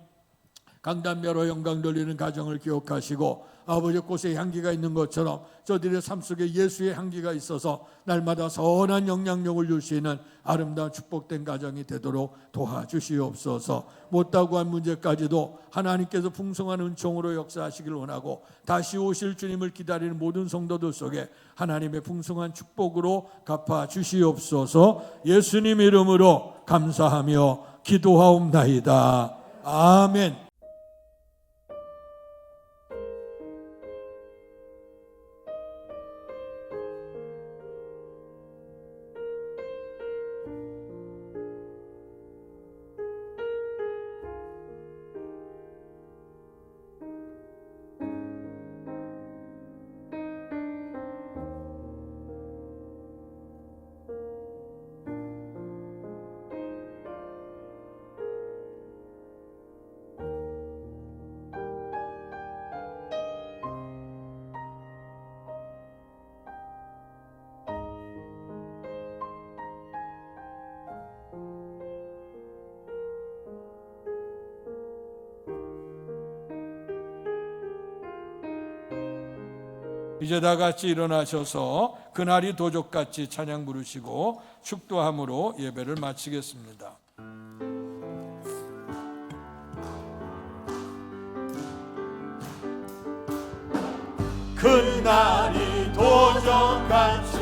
강단별로 영광 돌리는 가정을 기억하시고 아버지 꽃에 향기가 있는 것처럼 저들의 삶 속에 예수의 향기가 있어서 날마다 선한 영향력을 줄 수 있는 아름다운 축복된 가정이 되도록 도와주시옵소서. 못다고 한 문제까지도 하나님께서 풍성한 은총으로 역사하시길 원하고 다시 오실 주님을 기다리는 모든 성도들 속에 하나님의 풍성한 축복으로 갚아 주시옵소서. 예수님 이름으로 감사하며 기도하옵나이다. 아멘. 이제 다 같이 일어나셔서 그날이 도적같이 찬양 부르시고 축도함으로 예배를 마치겠습니다. 그날이 도적같이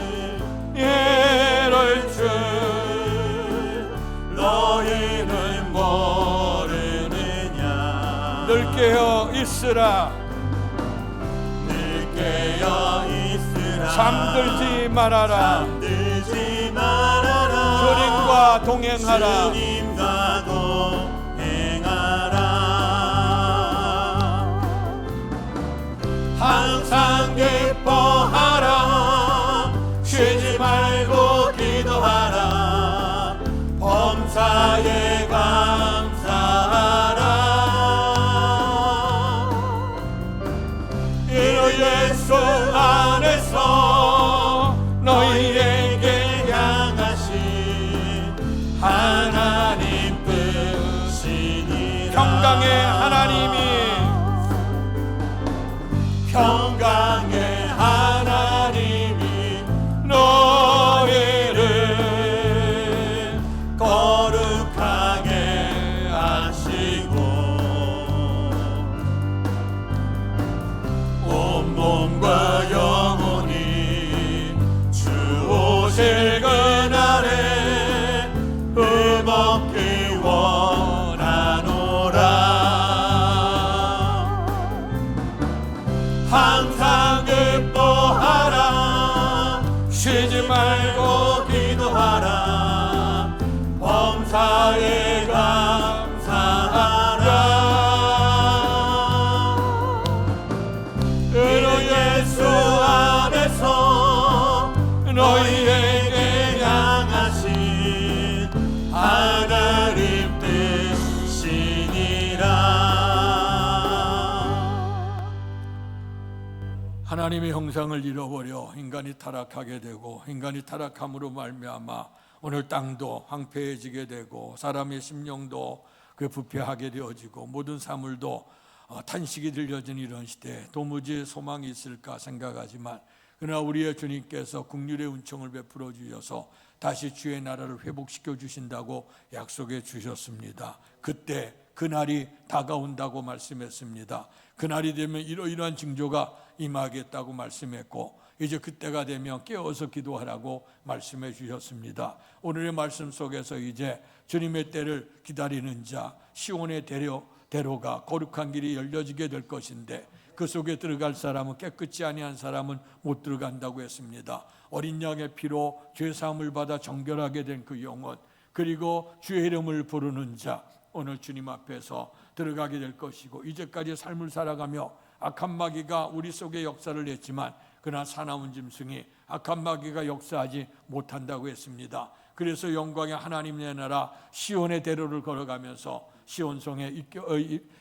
예를 줄 너희는 모르느냐. 늘 깨어 있으라. 깨어 있으라. 잠들지 말아라. 잠들지 말아라. 주님과 동행하라. 주님과 동행하라. 항상 기뻐하라. 쉬지 말고 기도하라. 범사에 감사 평강의 하나님이 평강의 하나님이 너희를 거룩하게 하시고 온몸과 영혼이 주 오실 그날에 흠없기 원하노라. 항상 기뻐하라. 쉬지 말고 기도하라. 범사에 감사하라. 이는 예수 안에서 너희에게 향하신 하나님 뜻이니라. 하나님의 형상을 잃어버려 인간이 타락하게 되고 인간이 타락함으로 말미암아 오늘 땅도 황폐해지게 되고 사람의 심령도 그 부패하게 되어지고 모든 사물도 탄식이 들려지는 이런 시대에 도무지 소망이 있을까 생각하지만 그러나 우리의 주님께서 긍휼의 은총을 베풀어 주셔서 다시 주의 나라를 회복시켜 주신다고 약속해 주셨습니다. 그때 그날이 다가온다고 말씀했습니다. 그날이 되면 이러이러한 징조가 임하겠다고 말씀했고 이제 그때가 되면 깨어서 기도하라고 말씀해 주셨습니다. 오늘의 말씀 속에서 이제 주님의 때를 기다리는 자 시온의 대로가 거룩한 길이 열려지게 될 것인데 그 속에 들어갈 사람은 깨끗이 아니한 사람은 못 들어간다고 했습니다. 어린 양의 피로 죄사함을 받아 정결하게 된 그 영혼 그리고 주의 이름을 부르는 자 오늘 주님 앞에서 들어가게 될 것이고 이제까지 삶을 살아가며 악한 마귀가 우리 속에 역사를 했지만 그러나 사나운 짐승이 악한 마귀가 역사하지 못한다고 했습니다. 그래서 영광의 하나님의 나라 시온의 대로를 걸어가면서 시온성에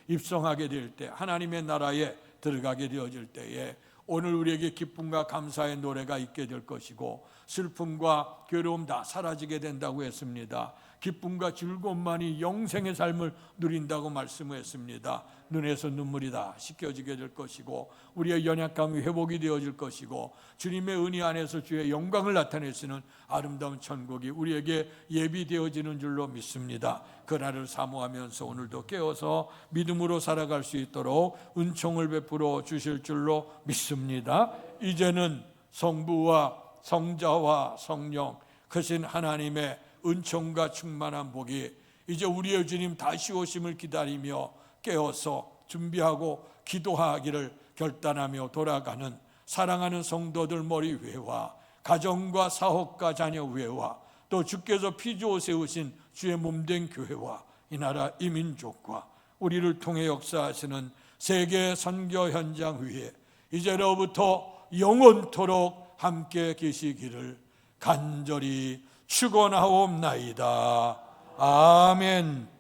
입성하게 될 때 하나님의 나라에 들어가게 되어질 때에 오늘 우리에게 기쁨과 감사의 노래가 있게 될 것이고 슬픔과 괴로움 다 사라지게 된다고 했습니다. 기쁨과 즐거움만이 영생의 삶을 누린다고 말씀했습니다. 눈에서 눈물이 다 씻겨지게 될 것이고 우리의 연약감이 회복이 되어질 것이고 주님의 은혜 안에서 주의 영광을 나타내시는 아름다운 천국이 우리에게 예비되어지는 줄로 믿습니다. 그날을 사모하면서 오늘도 깨어서 믿음으로 살아갈 수 있도록 은총을 베풀어 주실 줄로 믿습니다. 이제는 성부와 성자와 성령 크신 하나님의 은총과 충만한 복이 이제 우리의 주님 다시 오심을 기다리며 깨어서 준비하고 기도하기를 결단하며 돌아가는 사랑하는 성도들 머리 위에와 가정과 사업과 자녀 위에와 또 주께서 피주어 세우신 주의 몸된 교회와 이 나라 이 민족과 우리를 통해 역사하시는 세계 선교 현장 위에 이제로부터 영원토록 함께 계시기를 간절히 축원하옵나이다. 아멘.